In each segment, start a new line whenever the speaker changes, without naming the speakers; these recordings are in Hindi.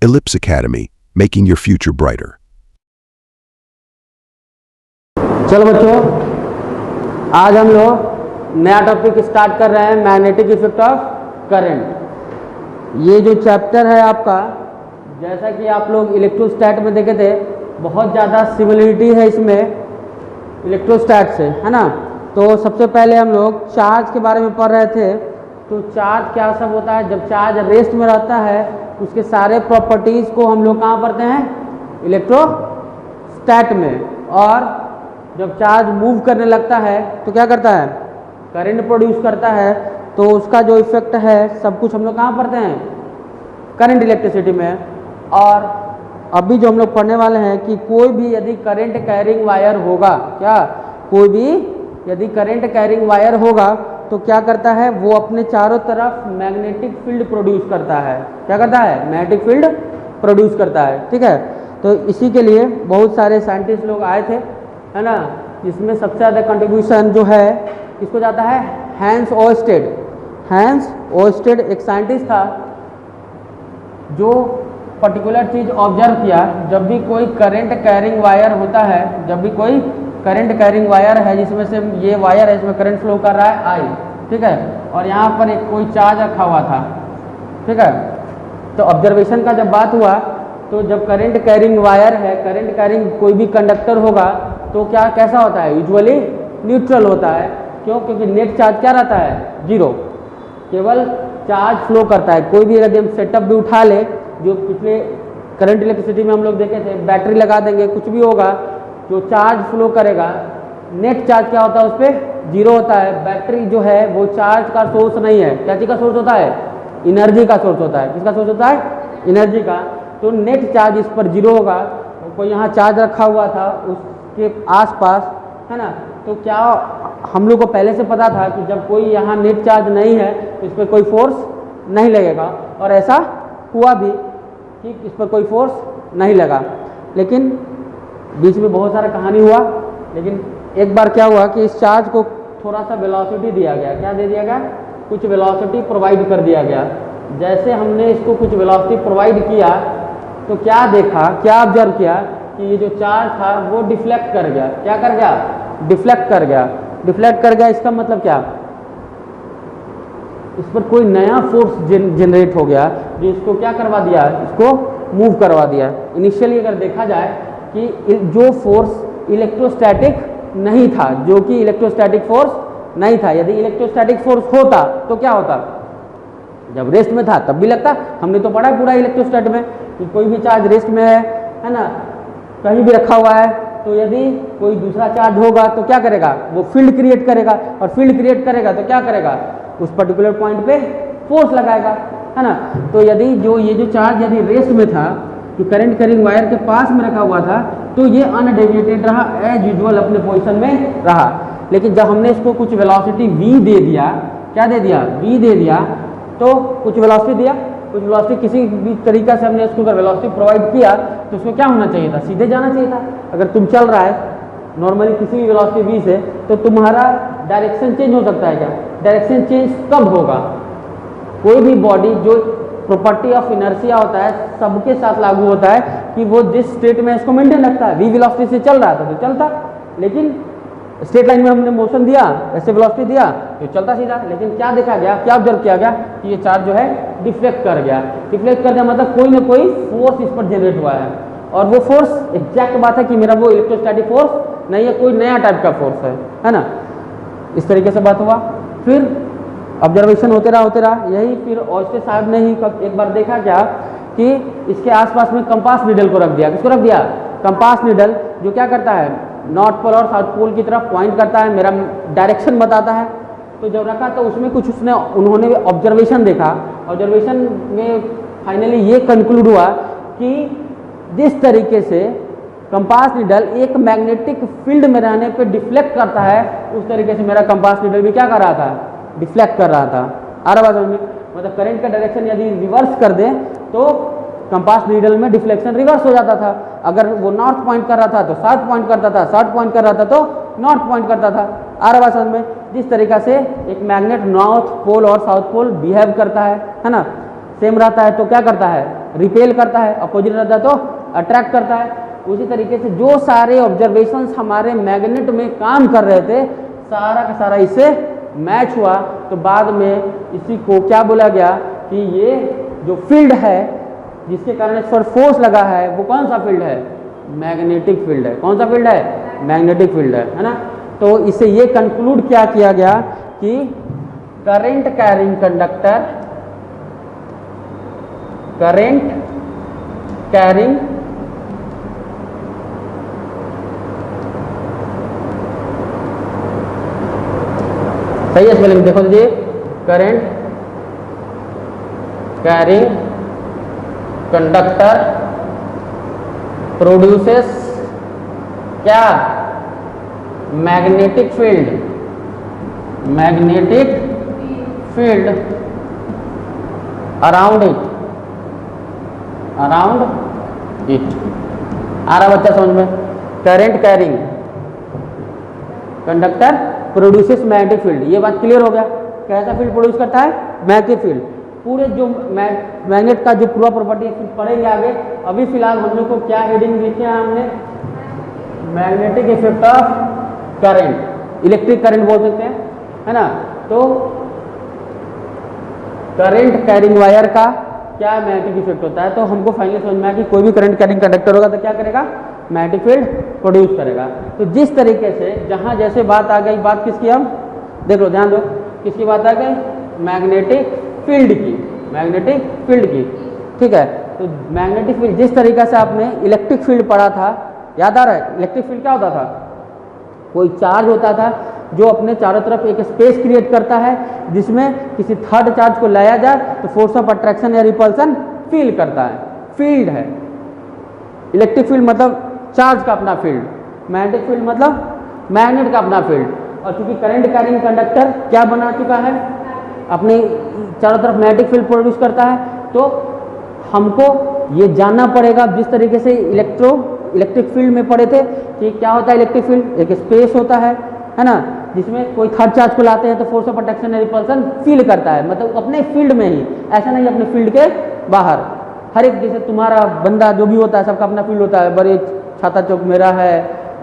Ellipse Academy, making your future brighter.
चलो बच्चों, आज हम लोग नया टॉपिक स्टार्ट कर रहे हैं, मैग्नेटिक इफेक्ट ऑफ करंट। ये जो चैप्टर है आपका, जैसा कि आप लोग इलेक्ट्रोस्टैट में देखे थे, बहुत ज़्यादा सिमिलरिटी है इसमें इलेक्ट्रोस्टैट से, है ना। तो सबसे पहले हम लोग चार्ज के बारे में पढ़ रहे थे। तो चार्ज क्या सब होता है, जब चार्ज रेस्ट में रहता है उसके सारे प्रॉपर्टीज़ को हम लोग कहाँ पढ़ते हैं, इलेक्ट्रोस्टैट में। और जब चार्ज मूव करने लगता है तो क्या करता है, करंट प्रोड्यूस करता है। तो उसका जो इफेक्ट है सब कुछ हम लोग कहाँ पढ़ते हैं, करंट इलेक्ट्रिसिटी में। और अभी जो हम लोग पढ़ने वाले हैं कि कोई भी यदि करंट कैरिंग वायर होगा, क्या कोई भी यदि करंट कैरिंग वायर होगा तो क्या करता है, वो अपने चारों तरफ मैग्नेटिक फील्ड प्रोड्यूस करता है। क्या करता है, मैग्नेटिक फील्ड प्रोड्यूस करता है, ठीक है। तो इसी के लिए बहुत सारे साइंटिस्ट लोग आए थे, है ना। इसमें सबसे ज़्यादा कंट्रीब्यूशन जो है इसको जाता है हैंस ओस्टेड। हैंस ओस्टेड एक साइंटिस्ट था जो पर्टिकुलर चीज़ ऑब्जर्व किया, जब भी कोई करंट कैरिंग वायर होता है, जब भी कोई करंट कैरिंग वायर है जिसमें से ये वायर है, इसमें करंट फ्लो कर रहा है आई, ठीक है, और यहाँ पर एक कोई चार्ज रखा हुआ था, ठीक है। तो ऑब्जर्वेशन का जब बात हुआ तो जब करंट कैरिंग वायर है, करंट कैरिंग कोई भी कंडक्टर होगा तो क्या कैसा होता है, यूजुअली न्यूट्रल होता है। क्यों, क्योंकि नेट चार्ज क्या रहता है, जीरो, केवल चार्ज फ्लो करता है। कोई भी यदि हम सेटअप भी उठा ले, जो पिछले करंट इलेक्ट्रिसिटी में हम लोग देखे थे, बैटरी लगा देंगे, कुछ भी होगा, जो चार्ज फ्लो करेगा, नेट चार्ज क्या होता है, उस पर जीरो होता है। बैटरी जो है वो चार्ज का सोर्स नहीं है, क्या चीज़ का सोर्स होता है, एनर्जी का सोर्स होता है। किसका सोर्स होता है, एनर्जी का। तो नेट चार्ज इस पर जीरो होगा। कोई यहाँ चार्ज रखा हुआ था उसके आसपास, है ना। तो क्या हम लोग को पहले से पता था कि जब कोई यहाँ नेट चार्ज नहीं है तो इस पर कोई फोर्स नहीं लगेगा, और ऐसा हुआ भी कि इस पर कोई फोर्स नहीं लगा। लेकिन बीच में बहुत सारा कहानी हुआ, लेकिन एक बार क्या हुआ कि इस चार्ज को थोड़ा सा वेलोसिटी दिया गया। क्या दे दिया गया, कुछ वेलोसिटी प्रोवाइड कर दिया गया। जैसे हमने इसको कुछ वेलोसिटी प्रोवाइड किया तो क्या देखा, क्या ऑब्जर्व किया कि ये जो चार्ज था वो डिफ्लेक्ट कर गया। क्या कर गया, डिफ्लेक्ट कर गया। डिफ्लेक्ट कर गया इसका मतलब क्या, इस पर कोई नया फोर्स जनरेट हो गया जो इसको क्या करवा दिया, इसको मूव करवा दिया। इनिशियली अगर देखा जाए कि जो फोर्स इलेक्ट्रोस्टैटिक नहीं था, जो कि इलेक्ट्रोस्टैटिक फोर्स नहीं था, यदि इलेक्ट्रोस्टैटिक फोर्स होता तो क्या होता, जब रेस्ट में था तब भी लगता। हमने तो पढ़ा है पूरा इलेक्ट्रोस्टैट में कि कोई भी चार्ज रेस्ट में है ना, कहीं भी रखा हुआ है, तो यदि कोई दूसरा चार्ज होगा तो क्या करेगा, वो फील्ड क्रिएट करेगा, और फील्ड क्रिएट करेगा तो क्या करेगा, उस पर्टिकुलर पॉइंट पे फोर्स लगाएगा, है ना। तो यदि ये जो चार्ज यदि रेस्ट में था, जो करंट कैरिंग वायर के पास में रखा हुआ था, तो ये अनडेविएटेड रहा, एज यूजुअल अपने पोजीशन में रहा। लेकिन जब हमने इसको कुछ वेलोसिटी v दे दिया, क्या दे दिया, v दे दिया, तो कुछ वेलोसिटी दिया, कुछ वेलोसिटी किसी भी तरीका से हमने उसको अगर वेलोसिटी प्रोवाइड किया तो उसको क्या होना चाहिए था, सीधे जाना चाहिए था। अगर तुम चल रहा है नॉर्मली किसी भी वेलोसिटी v से, तो तुम्हारा डायरेक्शन चेंज हो सकता है। क्या डायरेक्शन चेंज कब होगा, कोई भी बॉडी जो प्रॉपर्टी ऑफ इनर्शिया होता है सबके साथ लागू होता है कि वो जिस स्टेट में इसको मेंटेन रखता है। v वेलोसिटी से चल रहा था तो चलता, लेकिन स्ट्रेट लाइन में हमने मोशन दिया, ऐसे वेलोसिटी दिया तो चलता सीधा। लेकिन क्या देखा गया, क्या ऑब्जर्व किया गया कि ये चार्ज जो है डिफ्लेक्ट कर गया। डिफ्लेक्ट कर गया मतलब कोई ना कोई फोर्स इस पर जनरेट हुआ है, और वो फोर्स एग्जैक्ट बात है कि मेरा वो इलेक्ट्रोस्टैटिक फोर्स नहीं है, कोई नया टाइप का फोर्स है ना। इस तरीके से बात हुआ। फिर ऑब्जर्वेशन होते रहा यही। फिर ओस्टेड साहब ने ही एक बार देखा क्या कि इसके आसपास में कंपास नीडल को रख दिया। किसको रख दिया, कंपास नीडल, जो क्या करता है, नॉर्थ पोल और साउथ पोल की तरफ पॉइंट करता है, मेरा डायरेक्शन बताता है। तो जब रखा तो उसमें कुछ उन्होंने ऑब्जर्वेशन देखा। ऑब्जर्वेशन में फाइनली ये कंक्लूड हुआ कि जिस तरीके से कंपास नीडल एक मैग्नेटिक फील्ड में रहने पे डिफ्लेक्ट करता है, उस तरीके से मेरा कंपास नीडल भी क्या कर रहा था, डिफ्लेक्ट कर रहा था। आ रहा बात में, मतलब करंट का डायरेक्शन यदि रिवर्स कर दें तो कंपास नीडल में डिफ्लेक्शन रिवर्स हो जाता था। अगर वो नॉर्थ पॉइंट कर रहा था तो साउथ पॉइंट करता था, साउथ पॉइंट कर रहा था तो नॉर्थ पॉइंट करता था। आ रहा बात समझ में, जिस तरीका से एक मैग्नेट नॉर्थ पोल और साउथ पोल बिहेव करता है ना, सेम रहता है तो क्या करता है, रिपेल करता है, अपोजिट रहता है तो अट्रैक्ट करता है। उसी तरीके से जो सारे ऑब्जर्वेशंस हमारे मैग्नेट में काम कर रहे थे सारा का सारा इससे मैच हुआ, तो बाद में इसी को क्या बोला गया कि ये जो फील्ड है जिसके कारण इस पर फोर्स लगा है वो कौन सा फील्ड है? मैग्नेटिक फील्ड है। कौन सा फील्ड है? मैग्नेटिक फील्ड है ना। तो इससे ये कंक्लूड क्या किया गया कि current carrying conductor, current carrying सही है स्पेलिंग देखो दीजिए, करंट कैरिंग कंडक्टर प्रोड्यूसेस क्या? Magnetic field, magnetic field around it, around it. आ रहा बच्चा समझ में? Current carrying conductor produces magnetic field, ये बात क्लियर हो गया। कैसा फील्ड प्रोड्यूस करता है? Magnetic field. पूरे जो मैग्नेट का जो पूरा प्रॉपर्टी पढ़ेंगे आगे। अभी फिलहाल हम लोग को क्या हेडिंग लिखे हैं हमने? Magnetic effect of current, electric current बोल सकते हैं, है ना। तो करंट कैरिंग वायर का क्या मैग्नेटिक इफेक्ट होता है, तो हमको फाइनली समझ में आया कि कोई भी करंट कैरिंग कंडक्टर होगा तो क्या करेगा? मैग्नेटिक फील्ड प्रोड्यूस करेगा। तो जिस तरीके से जहां जैसे बात आ गई, बात किसकी? हम देख लो, ध्यान दो, किसकी बात आ गई? मैग्नेटिक फील्ड की, मैग्नेटिक फील्ड की, ठीक है। तो मैग्नेटिक फील्ड जिस तरीके से आपने इलेक्ट्रिक फील्ड पढ़ा था, याद आ रहा है? इलेक्ट्रिक फील्ड क्या होता था? कोई चार्ज होता था जो अपने चारों तरफ एक स्पेस क्रिएट करता है जिसमें किसी थर्ड चार्ज को लाया जाए तो फोर्स ऑफ अट्रैक्शन या रिपल्सन फील करता है, फील्ड है। इलेक्ट्रिक फील्ड मतलब चार्ज का अपना फील्ड, मैग्नेटिक फील्ड मतलब मैग्नेट का अपना फील्ड। और चूंकि करंट कैरिंग कंडक्टर क्या बना चुका है? अपने चारों तरफ मैग्नेटिक फील्ड प्रोड्यूस करता है, तो हमको ये जानना पड़ेगा जिस तरीके से इलेक्ट्रिक फील्ड में पढ़े थे कि क्या होता है इलेक्ट्रिक फील्ड? एक स्पेस होता है ना, जिसमें कोई थर्ड चार्ज को लाते हैं तो फोर्स ऑफ अट्रैक्शन या रिपल्सन फील करता है, मतलब अपने फील्ड में ही, ऐसा नहीं अपने फील्ड के बाहर। हर एक जैसे तुम्हारा बंदा जो भी होता है सबका अपना फील्ड होता है, बड़े छाता चौक मेरा है,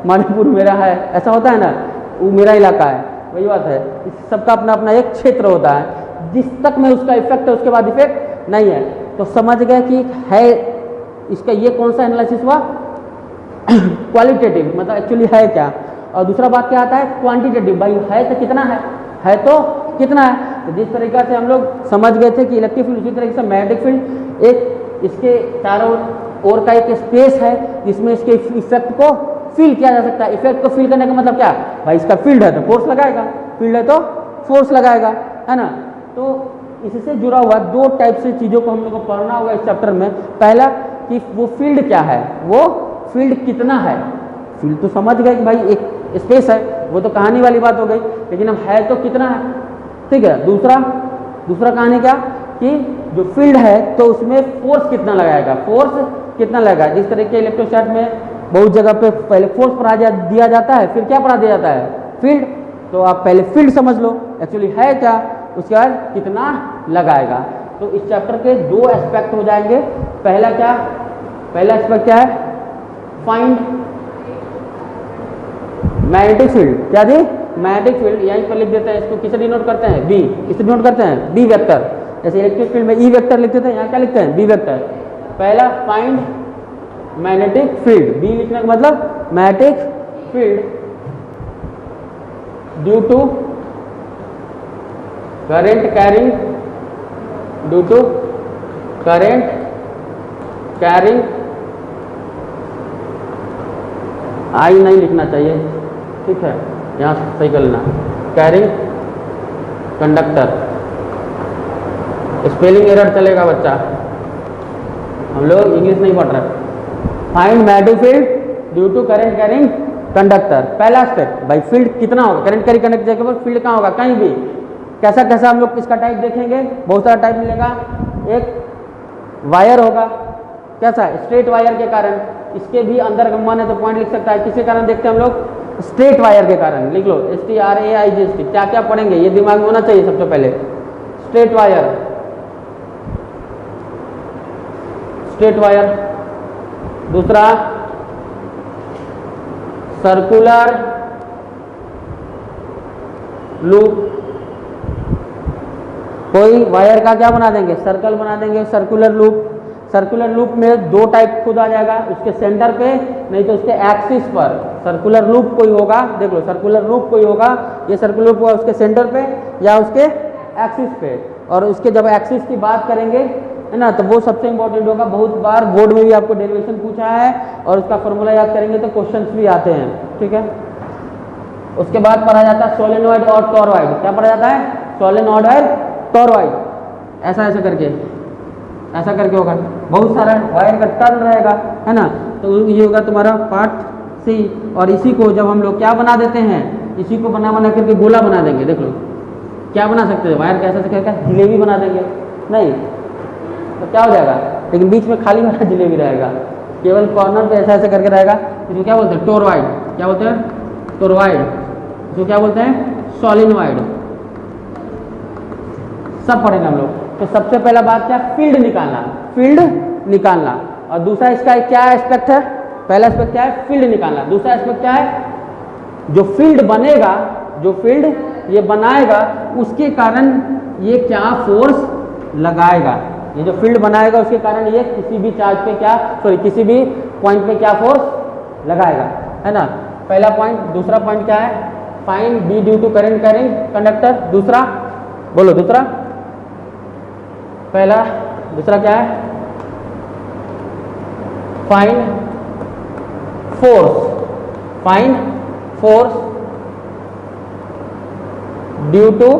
मणिपुर मेरा है, ऐसा होता है ना, वो मेरा इलाका है, वही बात है। सबका अपना अपना एक क्षेत्र होता है, जिस तक में उसका इफेक्ट है उसके बाद इफेक्ट नहीं है। तो समझ गए कि है इसका ये कौन सा एनालिसिस हुआ? क्वालिटेटिव, मतलब एक्चुअली है क्या। और दूसरा बात क्या आता है? क्वांटिटेटिव, भाई है तो कितना है तो कितना है। तो जिस तरीके से हम लोग समझ गए थे कि इलेक्ट्रिक फील्ड, उसी तरीके से मैग्नेटिक फील्ड एक इसके चारों ओर का एक स्पेस है जिसमें इसके इफेक्ट को फील किया जा सकता है। इफेक्ट को फील करने का मतलब क्या? भाई इसका फील्ड है तो फोर्स लगाएगा, फील्ड है तो फोर्स लगाएगा, है ना। तो इससे जुड़ा हुआ दो टाइप से चीज़ों को हम लोग को पढ़ना होगा इस चैप्टर में। पहला कि वो फील्ड क्या है, वो फील्ड कितना है। फील्ड तो समझ गए कि भाई एक स्पेस है, वो तो कहानी वाली बात हो गई, लेकिन अब है तो कितना है, ठीक है। दूसरा कहानी क्या कि जो फील्ड है तो उसमें फोर्स कितना लगाएगा, फोर्स कितना लगाएगा। जिस तरह के इलेक्ट्रोस्टैट में बहुत जगह पे पहले फोर्स पढ़ा दिया जाता है, फिर क्या पढ़ा दिया जाता है? फील्ड। तो आप पहले फील्ड समझ लो एक्चुअली है क्या, उसके बाद कितना लगाएगा। तो इस चैप्टर के दो एस्पेक्ट हो जाएंगे। पहला क्या? पहला एस्पेक्ट क्या है? Find magnetic field. क्या जी? Magnetic field. यहीं पर लिख देते हैं, इसको किसे डिनोट करते हैं? बी। इसे डिनोट करते हैं बी वेक्टर। जैसे इलेक्ट्रिक फील्ड में ई वेक्टर लिखते थे, यहाँ क्या लिखते हैं? B vector. पहला फाइंड मैग्नेटिक फील्ड, बी लिखने का मतलब magnetic field due to current carrying, due to current carrying, I नहीं लिखना चाहिए, ठीक है, यहाँ सही कर लेना, कैरिंग कंडक्टर। स्पेलिंग एरर चलेगा बच्चा, हम लोग इंग्लिश नहीं पढ़ रहे। Find magnetic field due to current carrying conductor. पहला स्टेप, भाई फील्ड कितना होगा, करंट कैरिंग कंडक्टर के ऊपर फील्ड कहाँ होगा, कहीं भी। कैसा कैसा हम लोग इसका टाइप देखेंगे, बहुत सारा टाइप मिलेगा। एक वायर होगा, कैसा? स्ट्रेट वायर के कारण, इसके भी अंदर का मन है तो पॉइंट लिख सकता है। किसके कारण देखते हैं हम लोग? स्ट्रेट वायर के कारण। लिख लो STRAIGST। क्या क्या पढ़ेंगे ये दिमाग में होना चाहिए सबसे पहले। स्ट्रेट वायर, स्ट्रेट वायर, दूसरा सर्कुलर लूप, कोई वायर का क्या बना देंगे, सर्कल बना देंगे, सर्कुलर लूप। सर्कुलर लूप में दो टाइप खुद आ जाएगा, उसके सेंटर पे नहीं तो उसके एक्सिस पर। सर्कुलर लूप कोई होगा, देख लो सर्कुलर लूप कोई होगा, ये सर्कुलर लूप होगा उसके सेंटर पे या उसके एक्सिस पे। और उसके जब एक्सिस की बात करेंगे है ना, तो वो सबसे इंपॉर्टेंट होगा। बहुत बार बोर्ड में भी आपको डेरिवेशन पूछा है और उसका फॉर्मूला याद करेंगे तो क्वेश्चंस भी आते हैं, ठीक है। उसके बाद पढ़ा जाता है सोलेनॉइड और टॉरॉइड। क्या पढ़ा जाता है, सोलेनॉइड और टॉरॉइड, ऐसा ऐसा करके होगा। बहुत सारा वायर का टर्न रहेगा, है ना, तो ये होगा तुम्हारा पार्ट सी। और इसी को जब हम लोग क्या बना देते हैं, इसी को बना करके गोला बना देंगे। देख लो क्या बना सकते हैं, वायर कैसे करके जिलेबी बना देंगे, नहीं तो क्या हो जाएगा, लेकिन बीच में खाली वाला जिलेबी रहेगा, केवल कॉर्नर पे ऐसा ऐसा करके रहेगा। इसको क्या बोलते हैं, टोरॉइड। क्या बोलते हैं, टोरॉइड। इसको क्या बोलते हैं, सोलेनॉइड। सब पढ़ेंगे हम लोग। तो सबसे पहला बात क्या, फील्ड निकालना। और दूसरा इसका क्या एस्पेक्ट है, पहला एस्पेक्ट क्या है, फील्ड निकालना। दूसरा एस्पेक्ट क्या है, जो फील्ड बनेगा, जो फील्ड ये बनाएगा उसके कारण ये क्या फोर्स लगाएगा। ये जो फील्ड बनाएगा उसके कारण ये किसी भी चार्ज पे क्या, किसी भी पॉइंट पे क्या फोर्स लगाएगा, है ना, पहला पॉइंट। दूसरा पॉइंट क्या है, find B due to current carrying conductor. दूसरा बोलो, दूसरा पहला, दूसरा क्या है, find force due to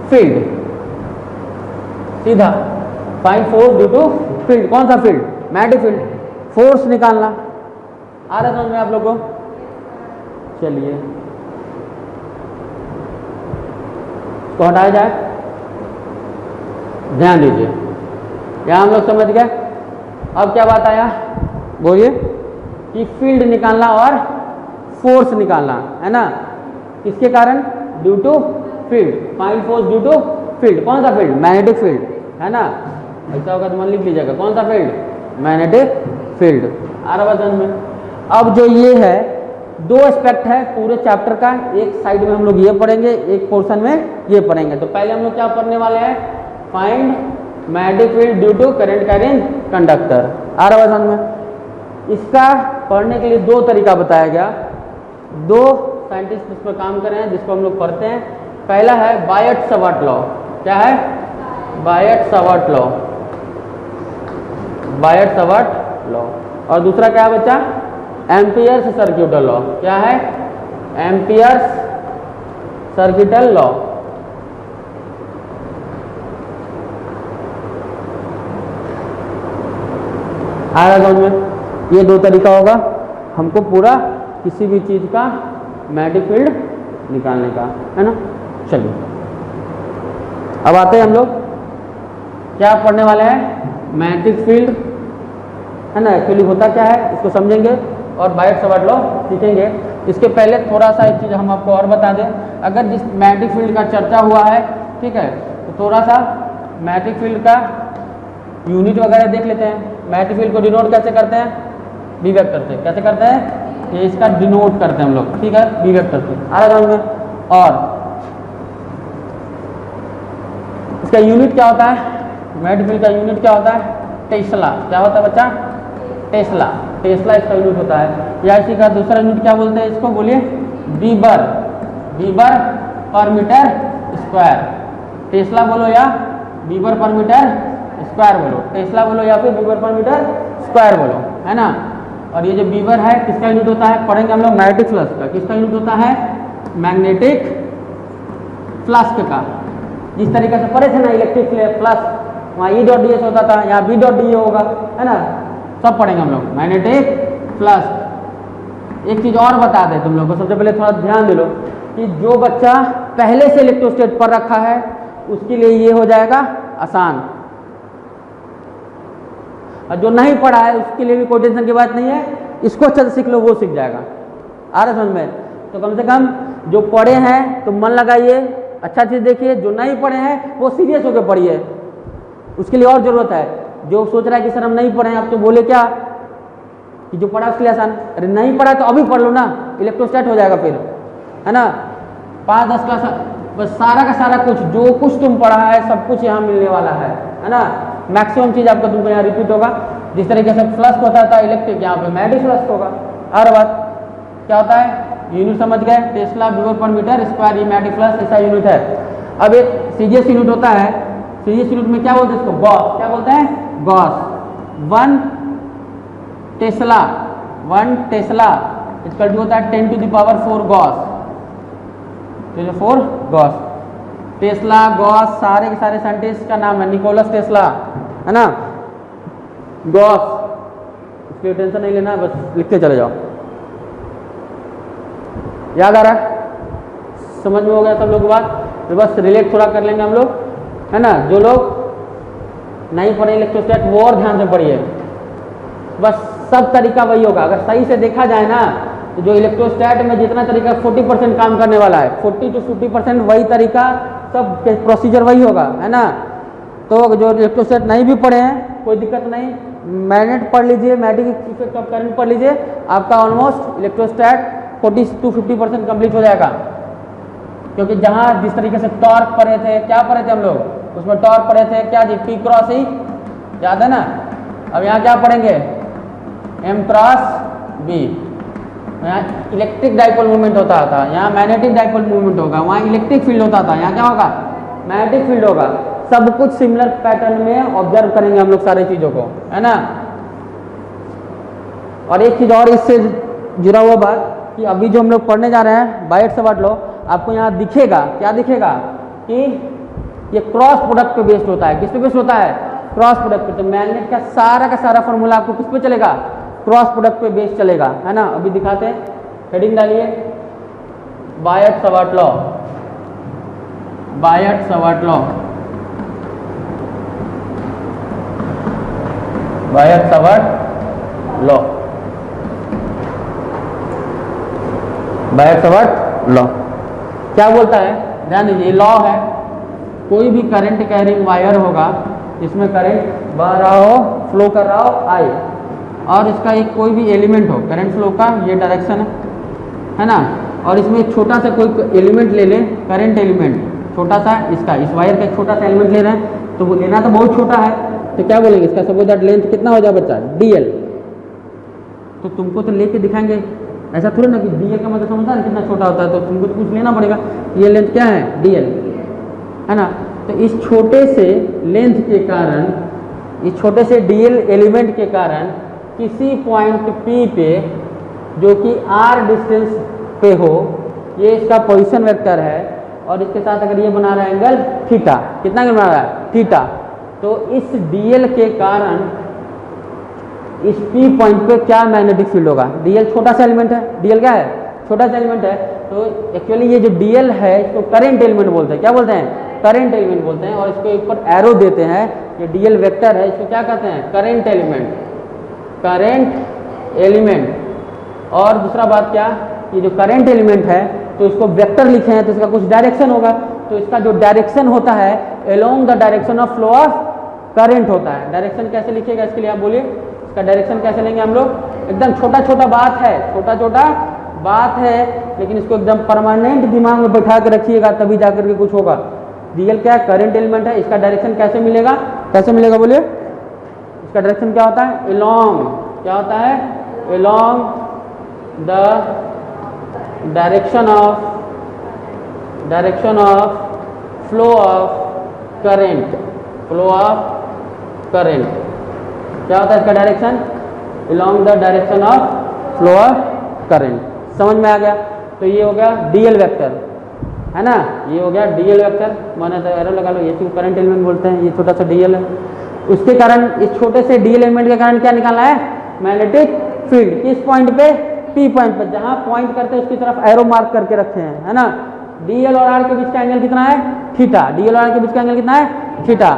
field. सीधा find force due to field. कौन सा फील्ड, मैग्नेटिक फील्ड। फोर्स निकालना आ रहा समझ में आप लोगों को। चलिए इसको हटाया जाए, ध्यान दीजिए, यहां हम लोग समझ गए। अब क्या बात आया, बोलिए, कि फील्ड निकालना और फोर्स निकालना, है ना, किसके कारण, due to field. Find force due to field. कौन सा फील्ड, मैग्नेटिक फील्ड, है ना। ऐसा होगा तो मन लिख लीजिएगा, कौन सा फील्ड, मैग्नेटिक फील्ड। आ रहा वजन में। अब जो ये है, दो एस्पेक्ट है पूरे चैप्टर का, एक साइड में हम लोग ये पढ़ेंगे, एक पोर्शन में ये पढ़ेंगे। तो पहले हम लोग क्या पढ़ने वाले हैं, find magnetic field due to current carrying conductor. आ रहा वजन में। इसका पढ़ने के लिए दो तरीका बताया गया, दो साइंटिस्ट इस पर काम कर रहे हैं जिसको हम लोग पढ़ते हैं। पहला है बायट-सवार्ट लॉ। क्या है, बायट-सवार्ट लॉ, बायट-सवार्ट लॉ। और दूसरा क्या है बच्चा, एम्पियर्स सर्किटल लॉ। क्या है, एम्पियर्स सर्किटल लॉ। आ रहा समझ में। ये दो तरीका होगा हमको पूरा किसी भी चीज का मैग्नेटिक फील्ड निकालने का, है ना। चलिए अब आते हैं हम लोग क्या पढ़ने वाले हैं, मैग्नेटिक फील्ड, है ना। एक्चुअली होता क्या है इसको समझेंगे और बायट-सवार्ट लॉ सीखेंगे। इसके पहले थोड़ा सा एक चीज़ हम आपको और बता दें, अगर जिस मैग्नेटिक फील्ड का चर्चा हुआ है, ठीक है, तो थोड़ा सा मैग्नेटिक फील्ड का यूनिट वगैरह देख लेते हैं। मैग्नेटिक फील्ड को डिनोट कैसे करते हैं, बी वेक्टर से। कैसे करते हैं, ये इसका डिनोट करते हैं हम लोग, ठीक है, बी वेक्टर से। आ रहा समझ में। और इसका यूनिट क्या होता है, मैग्नेटिक फील्ड का यूनिट क्या होता है, टेस्ला। क्या होता है बच्चा, टेस्ला। टेस्ला इसका यूनिट होता है। या इसी का दूसरा यूनिट क्या बोलते हैं इसको, बोलिए, वीबर, वीबर पर मीटर स्क्वायर। टेस्ला बोलो या वीबर पर मीटर स्क्वायर बोलो, टेस्ला बोलो या फिर वीबर पर मीटर स्क्वायर बोलो, है ना। और ये जो वीबर है किसका यूनिट होता है, पढ़ेंगे हम लोग मैग्नेटिक फ्लक्स का। किसका यूनिट होता है, मैग्नेटिक फ्लक्स का। जिस तरीके से पढ़े थे ना इलेक्ट्रिक फ्लक्स, वहाँ ई डॉट डी एस होता था, यहाँ बी डॉट डी ए होगा, है ना। सब पढ़ेंगे हम लोग मैग्नेटिक फ्लक्स। एक चीज और बता दें तुम लोग को, सबसे पहले थोड़ा ध्यान दे लो कि जो बच्चा पहले से इलेक्ट्रोस्टैट पढ़ रखा है उसके लिए ये हो जाएगा आसान, और जो नहीं पढ़ा है उसके लिए भी कोई टेंशन की बात नहीं है, इसको अच्छे से सीख लो, वो सीख जाएगा। आ रहा समझ में। तो कम से कम जो पढ़े हैं तो मन लगाइए, अच्छा चीज़ देखिए, जो नहीं पढ़े हैं वो सीरियस होकर पढ़िए, उसके लिए और ज़रूरत है। जो सोच रहा है कि सर हम नहीं पढ़े हैं, आप तो बोले क्या कि जो पढ़ा उसके लिए आसान, अरे नहीं पढ़ा तो अभी पढ़ लो ना, इलेक्ट्रोस्टैट हो जाएगा फिर, है ना। 5-10 क्लास बस सारा का सारा कुछ जो कुछ तुम पढ़ा है सब कुछ यहाँ मिलने वाला है ना। मैक्सिमम चीज़ आपका तुमको यहाँ रिपीट होगा। जिस तरीके से फ्लक्स होता था इलेक्ट्रिक, यहाँ पे मैग्नेटिक फ्लक्स होगा। हर बात क्या होता है, यूनिट समझ गए, tesla weber per metre square, ये मैग्नेटिक फ्लक्स ऐसा यूनिट है। अब एक सीजीएस यूनिट होता है, सीजीएस यूनिट में क्या बोलते हैं इसको, गॉस, क्या बोलते हैं, gauss. 1 tesla, 1 tesla equal to होता है 10⁴ गॉस, तो जो 4 गॉस। टेस्ला, गॉस, सारे के सारे साइंटिस्ट का नाम है, निकोलस टेस्ला, है ना, गॉस, इसकी टेंशन नहीं लेना, बस लिखते चले जाओ। याद आ रहा है, समझ में हो गया सब लोग की बात, तो बस रिलेट थोड़ा कर लेंगे हम लोग, है ना। जो लोग नहीं पढ़े इलेक्ट्रोस्टैट वो और ध्यान से पढ़िए, बस सब तरीका वही होगा। अगर सही से देखा जाए ना तो जो इलेक्ट्रोस्टैट में जितना तरीका 40% काम करने वाला है, 40 to 50% वही तरीका, सब प्रोसीजर वही होगा, है ना। तो जो इलेक्ट्रोस्टैट नहीं भी पढ़े हैं कोई दिक्कत नहीं, मैग्नेट पढ़ लीजिए, मैग्नेटिक इफेक्ट ऑफ करंट पढ़ लीजिए, आपका ऑलमोस्ट इलेक्ट्रोस्टैट 40 to 50% कंप्लीट हो जाएगा। क्योंकि जहाँ जिस तरीके से टॉर्क पढ़े थे, क्या पढ़े थे हम लोग, उसमें टॉर्क पढ़े थे क्या जी, P क्रॉस ही, याद है ना। अब यहाँ क्या पढ़ेंगे, M क्रॉस B। यहाँ इलेक्ट्रिक डाइपोल मूवमेंट होता था, यहाँ मैग्नेटिक डाइपोल मूवमेंट होगा, वहाँ इलेक्ट्रिक फील्ड होता था, यहाँ क्या होगा, मैग्नेटिक फील्ड होगा। सब कुछ सिमिलर पैटर्न में ऑब्जर्व करेंगे हम लोग सारी चीज़ों को, है ना। और एक चीज़ और इससे जुड़ा हुआ बात कि अभी जो हम लोग पढ़ने जा रहे हैं बायट सवाट लॉ, आपको यहाँ दिखेगा, क्या दिखेगा कि ये क्रॉस प्रोडक्ट पे बेस्ड होता है। किस पे बेस्ड होता है, क्रॉस प्रोडक्ट पे। तो मैग्नेट का सारा फॉर्मूला आपको किस पे चलेगा, क्रॉस प्रोडक्ट पे बेस्ड चलेगा, है ना। अभी दिखाते हैं, हेडिंग डालिए, बायट सवाट लॉ, बायट सवाट लॉ, बायट सवाट लॉ, बायट सवाट लॉ क्या बोलता है, ध्यान दीजिए, लॉ है, कोई भी करंट कैरिंग वायर होगा जिसमें करंट बह रहा हो, फ्लो कर रहा हो आई, और इसका एक कोई भी एलिमेंट हो, करंट फ्लो का ये डायरेक्शन है ना, और इसमें एक छोटा सा कोई एलिमेंट ले लें, करंट एलिमेंट छोटा सा, इसका इस वायर का एक छोटा सा एलिमेंट ले रहे हैं, तो वो लेना तो बहुत छोटा है, तो क्या बोलेंगे इसका, सपोज दैट लेंथ कितना हो जाए बच्चा, DL। तो तुमको तो लेके दिखाएंगे, ऐसा थोड़ा ना कि DL का मतलब समझता है कितना छोटा होता है, तो तुमको तो कुछ लेना पड़ेगा, ये लेंथ क्या है, DL, है ना। तो इस छोटे से लेंथ के कारण, इस छोटे से DL एलिमेंट के कारण किसी पॉइंट P पे जो कि R डिस्टेंस पे हो, ये इसका पोजीशन वेक्टर है, और इसके साथ अगर ये बना रहा है एंगल थीटा, कितना एंगल बना रहा है, थीटा, तो इस DL के कारण इस P पॉइंट पे क्या मैग्नेटिक फील्ड होगा। DL छोटा सा एलिमेंट है, DL क्या है, छोटा सा एलिमेंट है, तो एक्चुअली ये जो DL है इसको करंट एलिमेंट बोलते हैं, क्या बोलते हैं, करंट एलिमेंट बोलते हैं, और इसके ऊपर एरो देते हैं, ये DL वेक्टर है, इसको क्या कहते हैं, करंट एलिमेंट, करंट एलिमेंट। और दूसरा बात क्या, ये जो करंट एलिमेंट है तो इसको वेक्टर लिखे हैं तो इसका कुछ डायरेक्शन होगा, तो इसका जो डायरेक्शन होता है along the direction of flow of current होता है। डायरेक्शन कैसे लिखिएगा, इसके लिए आप बोलिए, इसका डायरेक्शन कैसे लेंगे हम लोग, एकदम छोटा छोटा बात है, छोटा छोटा बात है, लेकिन इसको एकदम परमानेंट दिमाग में बैठा के रखिएगा, तभी जाकर के कुछ होगा। DL क्या है, करंट एलिमेंट है, इसका डायरेक्शन कैसे मिलेगा, कैसे मिलेगा बोलिए, इसका डायरेक्शन क्या होता है, अलोंग, क्या होता है, along the direction of flow of current, flow of current, क्या होता है इसका direction, along the direction of flow of current. समझ में आ गया। तो ये हो गया DL वेक्टर, है ना, ये हो गया DL वेक्टर, माना तो एरो लगा लो, ये क्यों करंट एलिमेंट बोलते हैं, ये छोटा सा DL है, उसके कारण इस छोटे से DL एलिमेंट के कारण क्या निकालना है, मैग्नेटिक फील्ड, किस पॉइंट पे, P पॉइंट पे, जहां पॉइंट करते हैं उसकी तरफ एरो मार्क करके रखे हैं, है ना। DL और R के बीच का एंगल कितना है, थीटा, DL और R के बीच का एंगल कितना है, थीटा।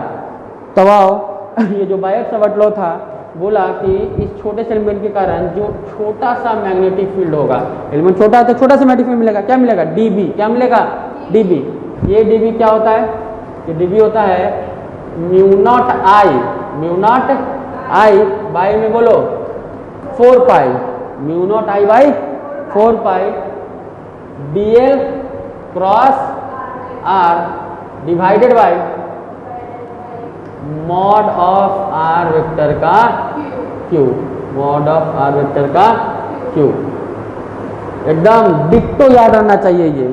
तब आओ ये जो बायट सवाट लॉ था, बोला कि इस छोटे से एलिमेंट के कारण जो छोटा सा मैग्नेटिक फील्ड होगा, एलिमेंट छोटा है तो छोटा सा मैग्नेटिक फील्ड मिलेगा, क्या मिलेगा, DB, क्या मिलेगा, DB। ये DB क्या होता है, ये DB होता है म्यू नॉट आई बाई में बोलो 4 pi, mu not I by 4 pi dl cross r divided by mod of r vector का q, mod of r vector का q। एकदम डिक्टो याद रहना चाहिए, ये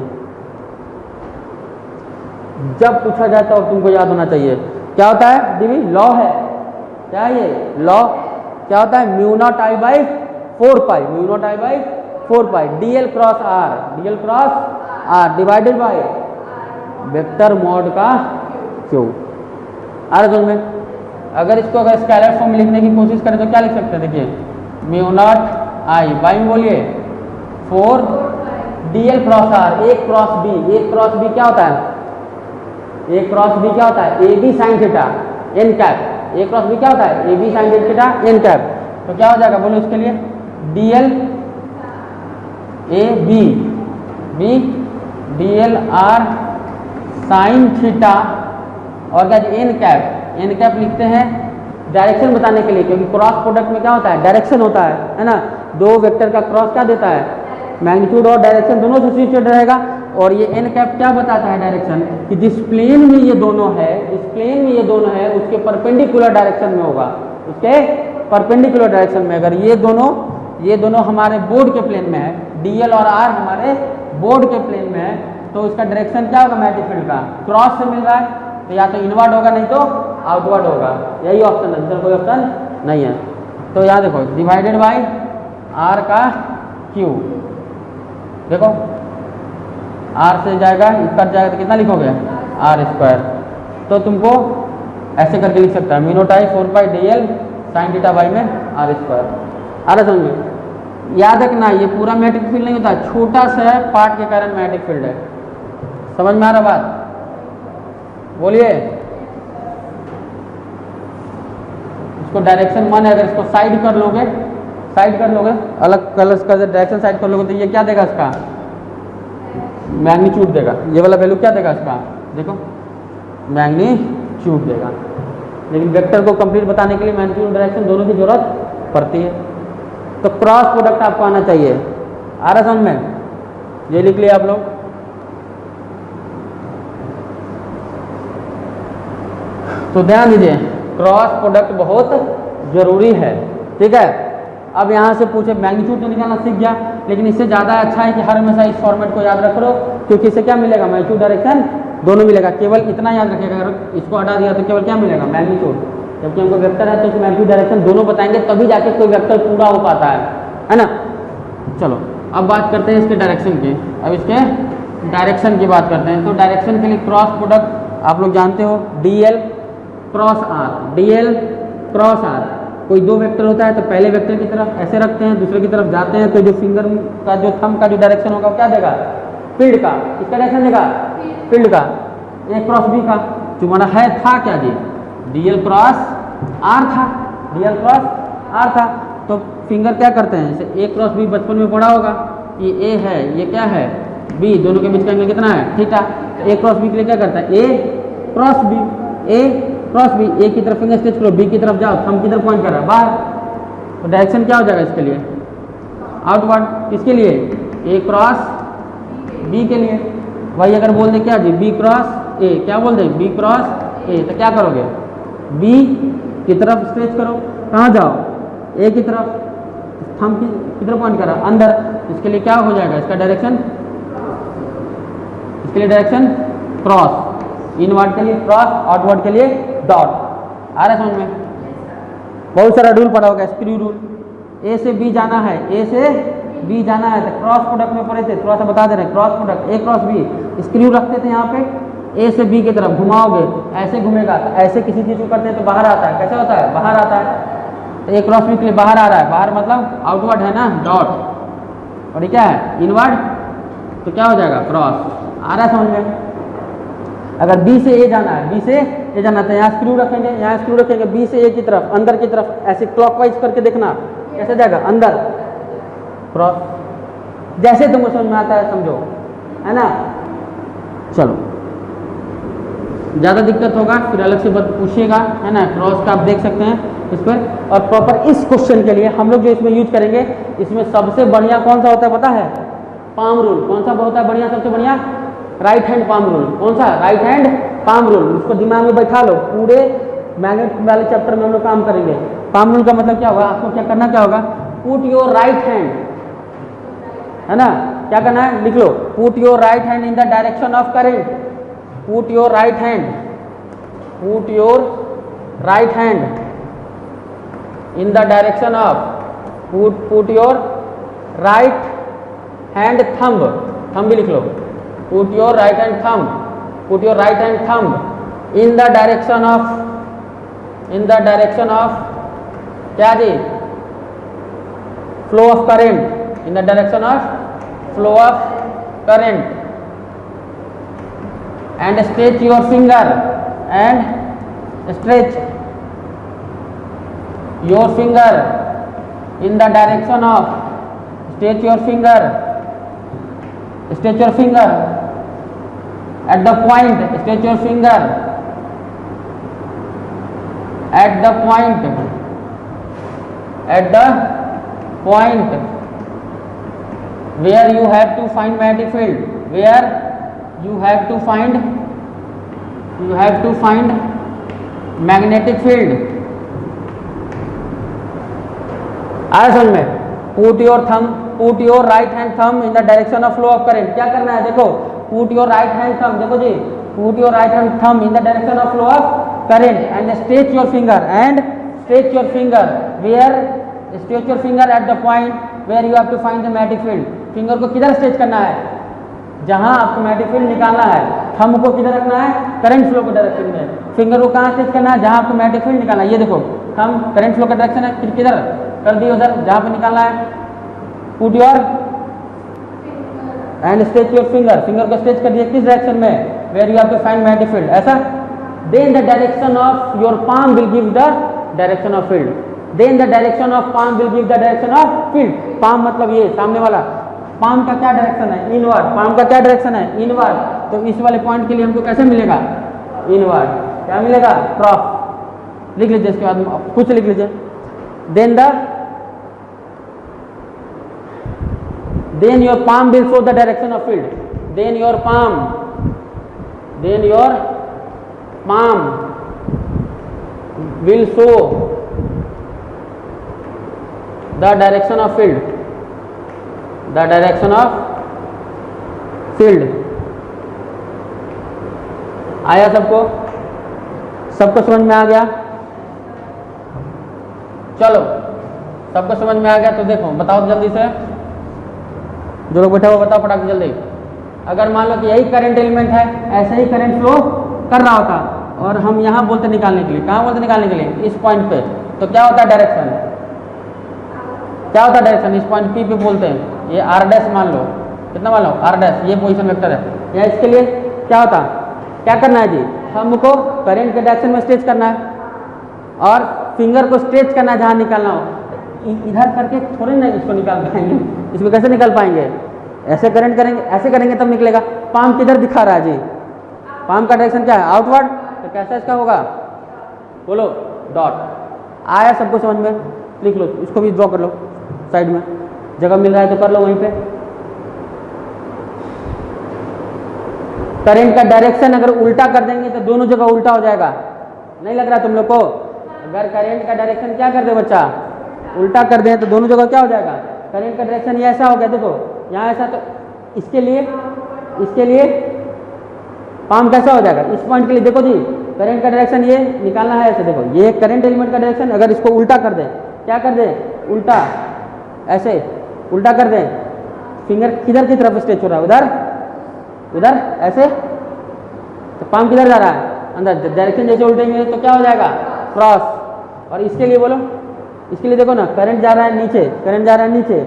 जब पूछा जाता है तुमको याद होना चाहिए। क्या होता है दीदी, लॉ है, क्या है ये लॉ, क्या होता है mu not I by 4 pi, mu not I by 4 pi dl cross r divided by vector mod का q। आ रहा समझ में? अगर इसको अगर स्केलर फॉर्म में लिखने की कोशिश करें तो क्या लिख सकते हैं, देखिए म्यू नॉट आई बाई में बोलिए 4 dl cross r, A cross B क्या होता है, ए क्रॉस बी क्या होता है A B sine theta N cap, A cross B क्या होता है A B sine theta N cap. तो क्या हो जाएगा बोलो इसके लिए dl A B dl r sine theta और क्या एन कैप लिखते हैं डायरेक्शन बताने के लिए, क्योंकि क्रॉस प्रोडक्ट में क्या होता है डायरेक्शन होता है ना, दो वेक्टर का क्रॉस क्या देता है मैग्नीट्यूड और डायरेक्शन दोनों से सिचुएटेड रहेगा। और ये एन कैप क्या बताता है डायरेक्शन कि जिस प्लेन में ये दोनों है उसके परपेंडिकुलर डायरेक्शन में होगा, उसके परपेंडिकुलर डायरेक्शन में। अगर ये दोनों हमारे बोर्ड के प्लेन में है, डीएल और आर हमारे बोर्ड के प्लेन में है, तो उसका डायरेक्शन क्या होगा मैग्नेटिक फील्ड का क्रॉस से मिल रहा है, तो या तो इनवर्ड होगा नहीं तो आउटवर्ड होगा, यही ऑप्शन है, दूसरा कोई ऑप्शन नहीं है। तो यहाँ देखो डिवाइडेड बाई आर का क्यू, देखो आर से जाएगा कट जाएगा तो कितना लिखोगे आर स्क्वायर, तो तुमको ऐसे करके लिख सकता है mu not I 4 pi dl sine theta by में आर स्क्वायर। आ रहा समझ में? याद रखना ये पूरा मैग्नेटिक फील्ड नहीं होता, छोटा सा पार्ट के कारण मैग्नेटिक फील्ड है। समझ में आ रहा बात? बोलिए। इसको डायरेक्शन 1 है, अगर इसको साइड कर लोगे अलग कलर्स का डायरेक्शन साइड कर लोगे तो ये क्या देगा इसका मैग्नीट्यूड देगा, ये वाला वैल्यू क्या देगा इसका देखो मैग्नीट्यूड देगा। लेकिन वेक्टर को कंप्लीट बताने के लिए मैग्नीट्यूड डायरेक्शन दोनों की जरूरत पड़ती है। तो क्रॉस प्रोडक्ट आपको आना चाहिए। आ रहा समझ में? ये लिख लिया आप लोग। तो ध्यान दीजिए क्रॉस प्रोडक्ट बहुत जरूरी है, ठीक है। अब यहाँ से पूछे मैग्नीट्यूड तो निकालना सीख गया, लेकिन इससे ज़्यादा अच्छा है कि हर हमेशा इस फॉर्मेट को याद रख लो, क्योंकि इससे क्या मिलेगा मैग्नीट्यूड डायरेक्शन दोनों मिलेगा। केवल इतना याद रखिएगा, अगर इसको हटा दिया तो केवल क्या मिलेगा मैग्नीट्यूड, जबकि हमको वेक्टर है तो मैग्नीट्यूड डायरेक्शन दोनों बताएंगे तभी जाके कोई वेक्टर पूरा हो पाता है ना। चलो अब बात करते हैं इसके डायरेक्शन की। अब इसके डायरेक्शन की बात करते हैं। तो डायरेक्शन के लिए क्रॉस प्रोडक्ट आप लोग जानते हो dl क्रॉस r, कोई दो वेक्टर होता है तो पहले वेक्टर की तरफ ऐसे रखते हैं, दूसरे की तरफ जाते हैं, तो जो फिंगर का जो थंब का जो डायरेक्शन होगा वो क्या देगा फील्ड का, इसका डायरेक्शन देगा फील्ड का। ए क्रॉस बी का जो माना है था क्या जी dl क्रॉस r था, तो फिंगर क्या करते हैं जैसे ए क्रॉस बी बचपन में पढ़ा होगा, ये ए है ये क्या है बी, दोनों के बीच का एंगल कितना है थीटा। ए क्रॉस बी के लिए क्या करता है ए क्रॉस बी, ए की तरफ फिंगर स्केच करो, बी की तरफ जाओ, थंब की तरफ पॉइंट कर रहा है बाहर, तो डायरेक्शन क्या हो जाएगा इसके लिए आउटवर्ड। किसके लिए ए क्रॉस बी के लिए। वही अगर बोल दे क्या जी बी क्रॉस ए, क्या बोल दे बी क्रॉस ए, तो क्या करोगे बी की तरफ स्केच करो, कहाँ जाओ ए की तरफ, थंब की तरफ पॉइंट कर रहा अंदर, इसके लिए क्या हो जाएगा इसका डायरेक्शन, इसके लिए डायरेक्शन क्रॉस, इनवर्ड के लिए क्रॉस, आउटवर्ड के लिए डॉट। आ रहा है समझ में? बहुत सारा रूल पढ़ा होगा, स्क्रू रूल, ए से बी जाना है, तो क्रॉस प्रोडक्ट में पढ़े थे, थोड़ा सा बता दे रहे हैं। Cross product A cross B, screw रखते थे यहाँ पे, ए से बी की तरफ घुमाओगे ऐसे घूमेगा, तो ऐसे किसी चीज को करते हैं तो बाहर आता है, कैसे होता है बाहर आता है, तो ए क्रॉस बी के लिए बाहर आ रहा है, बाहर मतलब आउटवर्ड है ना डॉट, और ये क्या है इनवर्ड, तो क्या हो जाएगा क्रॉस। आ रहा है समझ में? अगर बी से ए जाना है, तो यहाँ स्क्रू रखेंगे, बी से ए की तरफ अंदर की तरफ ऐसे क्लॉकवाइज करके देखना कैसे जाएगा अंदर क्रॉस, जैसे तुमको समझ में आता है समझो, है ना। चलो ज़्यादा दिक्कत होगा फिर अलग से पूछिएगा, है ना। क्रॉस का आप देख सकते हैं इस पर। और प्रॉपर इस क्वेश्चन के लिए हम लोग जो इसमें यूज करेंगे, इसमें सबसे बढ़िया कौन सा होता है पता है? Palm rule. कौन सा होता है बढ़िया, सबसे बढ़िया? Right hand palm rule. कौन सा? Right hand palm rule. उसको दिमाग में बैठा लो, पूरे मैग्नेट वाले चैप्टर में हम लोग काम करेंगे। पाम रूल का मतलब क्या होगा? आपको क्या करना क्या होगा? पुट योर राइट हैंड, है ना, क्या करना है? लिख लो, put your right hand in the direction of current. Put your right hand, put your right hand in the direction of, put your right hand thumb, thumb भी लिख लो, put your right hand thumb, put your right hand thumb in the direction of, in the direction of क्या जी? Flow of current, in the direction of flow of current, and stretch your finger, and stretch your finger in the direction of, stretch your finger, stretch your finger at the point, stretch your finger at the point, at the point where you have to find magnetic field, where you have to find, you have to find magnetic field। आया समझ में? Put your thumb, put your right hand thumb in the direction of flow of current. क्या करना है? देखो, put your right hand thumb, देखो जी, put your right hand thumb in the direction of flow of current, and stretch your finger, and stretch your finger where, stretch your finger at the point where you have to find the magnetic field. Finger को किधर स्ट्रेच करना है? जहां आपको मैग्नेटिक फील्ड निकालना है। थंब को किधर रखना है? करंट फ्लो के डायरेक्शन में। फिंगर को कहां स्ट्रेच करना है? जहां आपको मैग्नेटिक फील्ड निकालना है। ये देखो, थंब करंट फ्लो का डायरेक्शन है, फिर किधर कर दिए? उधर जहां पे निकालना है। Put your and stretch your finger, finger को स्ट्रेच कर दिया किस डायरेक्शन में? Where you have to find magnetic field, ऐसा। Then the direction of your palm will give the direction of field, then the direction of palm will give the direction of field. Palm मतलब ये सामने वाला, पाम का क्या डायरेक्शन है? इनवर्ड। पाम का क्या डायरेक्शन है? इनवर्ड। तो इस वाले पॉइंट के लिए हमको कैसे मिलेगा? इनवर्ड। क्या मिलेगा? क्रॉस। लिख लीजिए, इसके बाद कुछ लिख लीजिए। Then the, then your palm will show the direction of field, then your palm, then your palm will show the direction of field, the direction of field। आया सबको? सबको समझ में आ गया? चलो, सबको समझ में आ गया तो देखो, बताओ जल्दी से, जो लोग बैठे हो बताओ फटाफट जल्दी। अगर मान लो कि यही करंट एलिमेंट है, ऐसे ही करंट फ्लो कर रहा होता, और हम यहाँ बोलते निकालने के लिए, कहाँ बोलते निकालने के लिए? इस पॉइंट पे, तो क्या होता है डायरेक्शन? क्या होता है डायरेक्शन? इस पॉइंट पी पे बोलते हैं, ये आर डैश मान लो, कितना मान लो? आर डैश, ये पोजीशन वेक्टर है। या इसके लिए क्या होता? क्या करना है जी? हमको करंट के डायरेक्शन में स्ट्रेच करना है, और फिंगर को स्ट्रेच करना है जहाँ निकालना हो। इधर करके थोड़ी ना इसको निकाल पाएंगे, इसमें कैसे निकाल पाएंगे? ऐसे करंट करेंगे, ऐसे करेंगे तब निकलेगा। पाम किधर दिखा रहा है जी? पाम का डायरेक्शन क्या है? आउटवर्ड। तो कैसा इसका होगा? बोलो, डॉट। आया सबको समझ में? लिख लो, इसको भी ड्रॉ कर लो साइड में, जगह मिल रहा है तो कर लो वहीं पे। करंट का डायरेक्शन अगर उल्टा कर देंगे तो दोनों जगह उल्टा हो जाएगा। नहीं लग रहा तुम लोग को? अगर करंट का डायरेक्शन क्या कर दे बच्चा? उल्टा कर दें तो दोनों जगह क्या हो जाएगा? करंट का डायरेक्शन ये ऐसा हो गया, देखो यहाँ ऐसा, तो इसके लिए पाम कैसा हो जाएगा? इस पॉइंट के लिए देखो जी, करंट का डायरेक्शन ये निकालना है ऐसे, देखो ये करंट एलिमेंट का डायरेक्शन, अगर इसको उल्टा कर दें, क्या कर दें? उल्टा, ऐसे उल्टा कर दें, फिंगर किधर की तरफ स्ट्रेच हो रहा है? उधर, उधर ऐसे, तो पाम किधर जा रहा है? अंदर। डायरेक्शन जैसे उल्टेंगे तो क्या हो जाएगा? क्रॉस। और इसके लिए बोलो, इसके लिए देखो ना, करंट जा रहा है नीचे, करंट जा रहा है नीचे,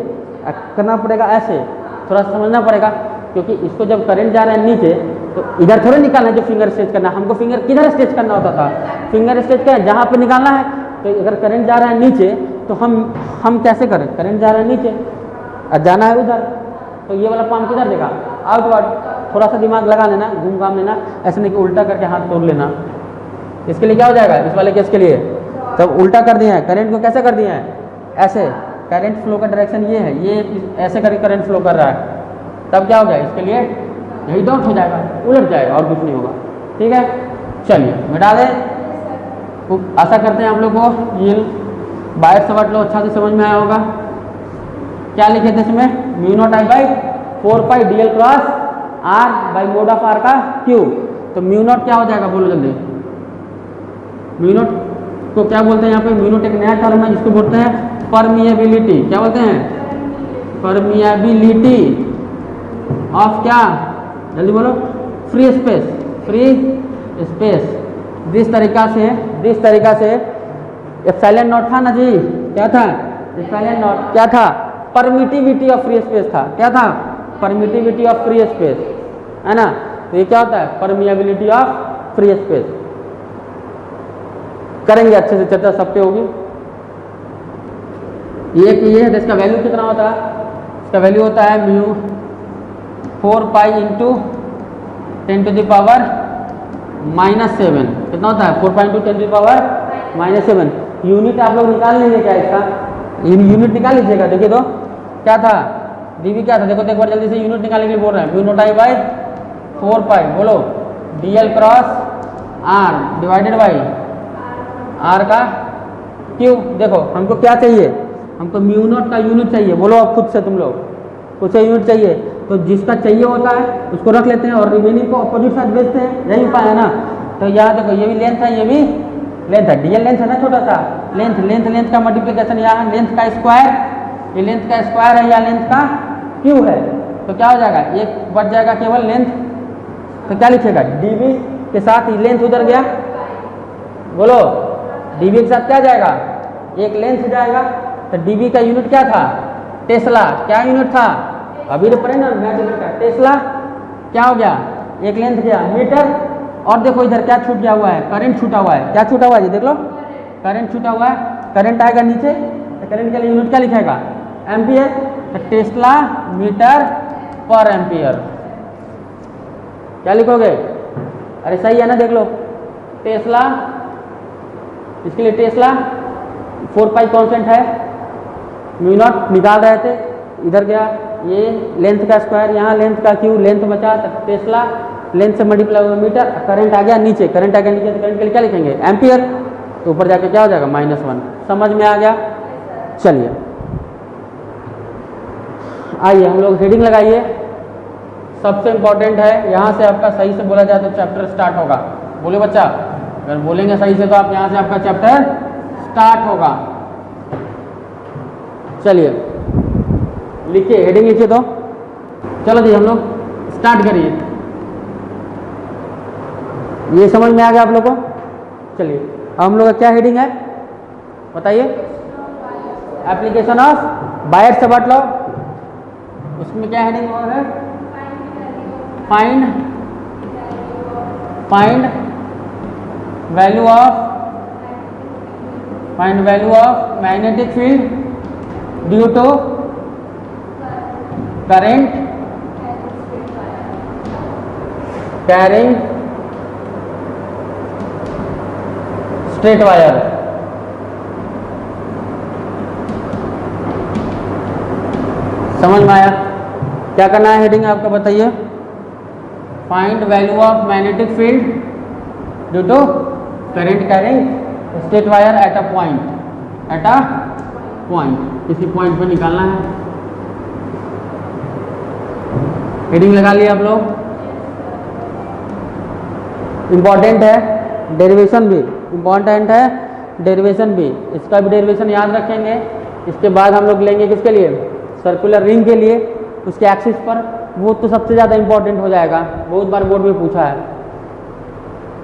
करना पड़ेगा ऐसे, थोड़ा समझना पड़ेगा, क्योंकि इसको जब करंट जा रहा है नीचे तो इधर थोड़ा निकालना है जो फिंगर स्ट्रेच करना है, हमको फिंगर किधर स्ट्रेच करना होता था? फिंगर स्ट्रेच क्या है? जहाँ पे निकालना है। तो अगर करंट जा रहा है नीचे तो हम कैसे करें? करंट जा रहा है नीचे और जाना है उधर, तो ये वाला पाम किधर देगा? आउटवर्ड। थोड़ा सा दिमाग लगा लेना, घूम घाम लेना, ऐसे नहीं कि उल्टा करके हाथ तोड़ लेना। इसके लिए क्या हो जाएगा, इस वाले केस के लिए तब उल्टा कर दिया है, करंट को कैसे कर दिया है, ऐसे। करंट फ्लो का डायरेक्शन ये है, ये ऐसे करके करंट फ्लो कर रहा है, तब क्या हो गया, इसके लिए यही डॉट हो जाएगा, उलट जाएगा और कुछ नहीं होगा। ठीक है, चलिए मिटा दें। आशा करते हैं आप लोग को ये बायर सवाट लो अच्छा से समझ में आया होगा। क्या लिखे थे इसमें, mu naught I by 4 pi DL cross R by mode of R का Q। तो म्यू नॉट क्या हो जाएगा, बोलो जल्दी। म्यू नॉट को क्या बोलते हैं यहाँ पे, म्यू नॉट एक नया टर्म है जिसको बोलते हैं परमिएबिलिटी। क्या बोलते हैं, परमिएबिलिटी ऑफ क्या, जल्दी बोलो, फ्री स्पेस, फ्री स्पेस। जिस तरीका से एप्सिलॉन नॉट था ना जी, क्या था, एप्सिलॉन नॉट क्या था, परमिटिविटी ऑफ फ्री स्पेस था। क्या था, परमिटिविटी ऑफ फ्री स्पेस, है ना। तो ये क्या होता है, परमिएबिलिटी ऑफ फ्री स्पेस। करेंगे अच्छे से चर्चा, सब पे होगी। ये है, तो इसका वैल्यू कितना होता है, इसका वैल्यू होता है mu 4 pi into 10 to the power -7। कितना होता है, 4 pi into 10 to the power -7। Unit आप लोग निकाल लेंगे क्या इसका, यूनिट निकाल लीजिएगा। देखिए तो क्या था, डीवी क्या था, देखो तो एक बार जल्दी से यूनिट निकालने के लिए बोल रहे हैं। म्यू नॉट आई बाई 4 पाई, बोलो, DL cross R divided by R का Q। देखो हमको क्या चाहिए, हमको म्यू नॉट का यूनिट चाहिए, बोलो अब खुद से तुम लोग, कुछ यूनिट चाहिए। तो जिसका चाहिए होता है उसको रख लेते हैं और रिमेनिंग को अपोजिट साइड भेजते हैं, यही उपाय है ना। तो यहाँ देखो ये भी लेंथ है, ये भी लेंथ है, DL लेंथ है ना छोटा सा, लेंथ का मल्टीप्लिकेशन, यहाँ लेंथ का स्क्वायर, ये लेंथ का स्क्वायर है या लेंथ का Q है। तो क्या हो जाएगा, एक बच जाएगा केवल लेंथ। तो क्या लिखेगा, DB के साथ ही लेंथ उधर गया, बोलो DB के साथ क्या जाएगा, एक लेंथ जाएगा। तो DB का यूनिट क्या था, टेस्ला। क्या यूनिट था, अभी तो पढ़े ना मैथ का, टेस्ला क्या हो गया, एक लेंथ गया मीटर। और देखो इधर क्या छूट गया हुआ है, करंट छूटा हुआ है। क्या छूटा हुआ है, ये देख लो, करंट छूटा हुआ है। करंट आएगा नीचे, तो करंट के लिए यूनिट क्या लिखेगा, एम्पियर। तो टेस्ला मीटर पर एम्पियर। क्या लिखोगे, अरे सही है ना, देख लो, टेस्ला, इसके लिए टेस्ला 4 पाई कॉन्स्टेंट है, म्यू नॉट निकाल रहे थे, इधर गया ये लेंथ का स्क्वायर, यहाँ लेंथ का Q, लेंथ बचा, टेस्ला लेंथ से मल्टीप्लाई हुआ मीटर, करंट आ गया नीचे, करंट आ गया नीचे, तो करंट के लिए क्या लिखेंगे, एम्पियर। तो ऊपर जाके क्या हो जाएगा, -1। समझ में आ गया। चलिए आइए हम लोग हेडिंग लगाइए। सबसे इंपॉर्टेंट है, यहाँ से आपका सही से बोला जाए तो चैप्टर स्टार्ट होगा। बोले बच्चा, अगर बोलेंगे सही से तो आप यहाँ से आपका चैप्टर स्टार्ट होगा। चलिए लिखिए, हेडिंग लिखिए। तो चलो जी हम लोग स्टार्ट करिए। ये समझ में आ गया आप लोग को। चलिए अब हम लोग का क्या हेडिंग है बताइए, एप्लीकेशन ऑफ बायर-सवार्ट लॉ। उसमें क्या हेडिंग है, find value of magnetic field due to current carrying straight wire. समझ में आया, क्या करना है हेडिंग आपका बताइए, find value of magnetic field due to current carrying straight wire at a point, किसी पॉइंट पे निकालना है। हेडिंग लगा लिया आप लोग। इम्पॉर्टेंट है, डेरिवेशन भी इम्पॉर्टेंट है, डेरिवेशन भी, इसका भी डेरिवेशन याद रखेंगे। इसके बाद हम लोग लेंगे किसके लिए, सर्कुलर रिंग के लिए, उसके एक्सिस पर, वो तो सबसे ज़्यादा इम्पोर्टेंट हो जाएगा, बहुत बार बोर्ड में पूछा है।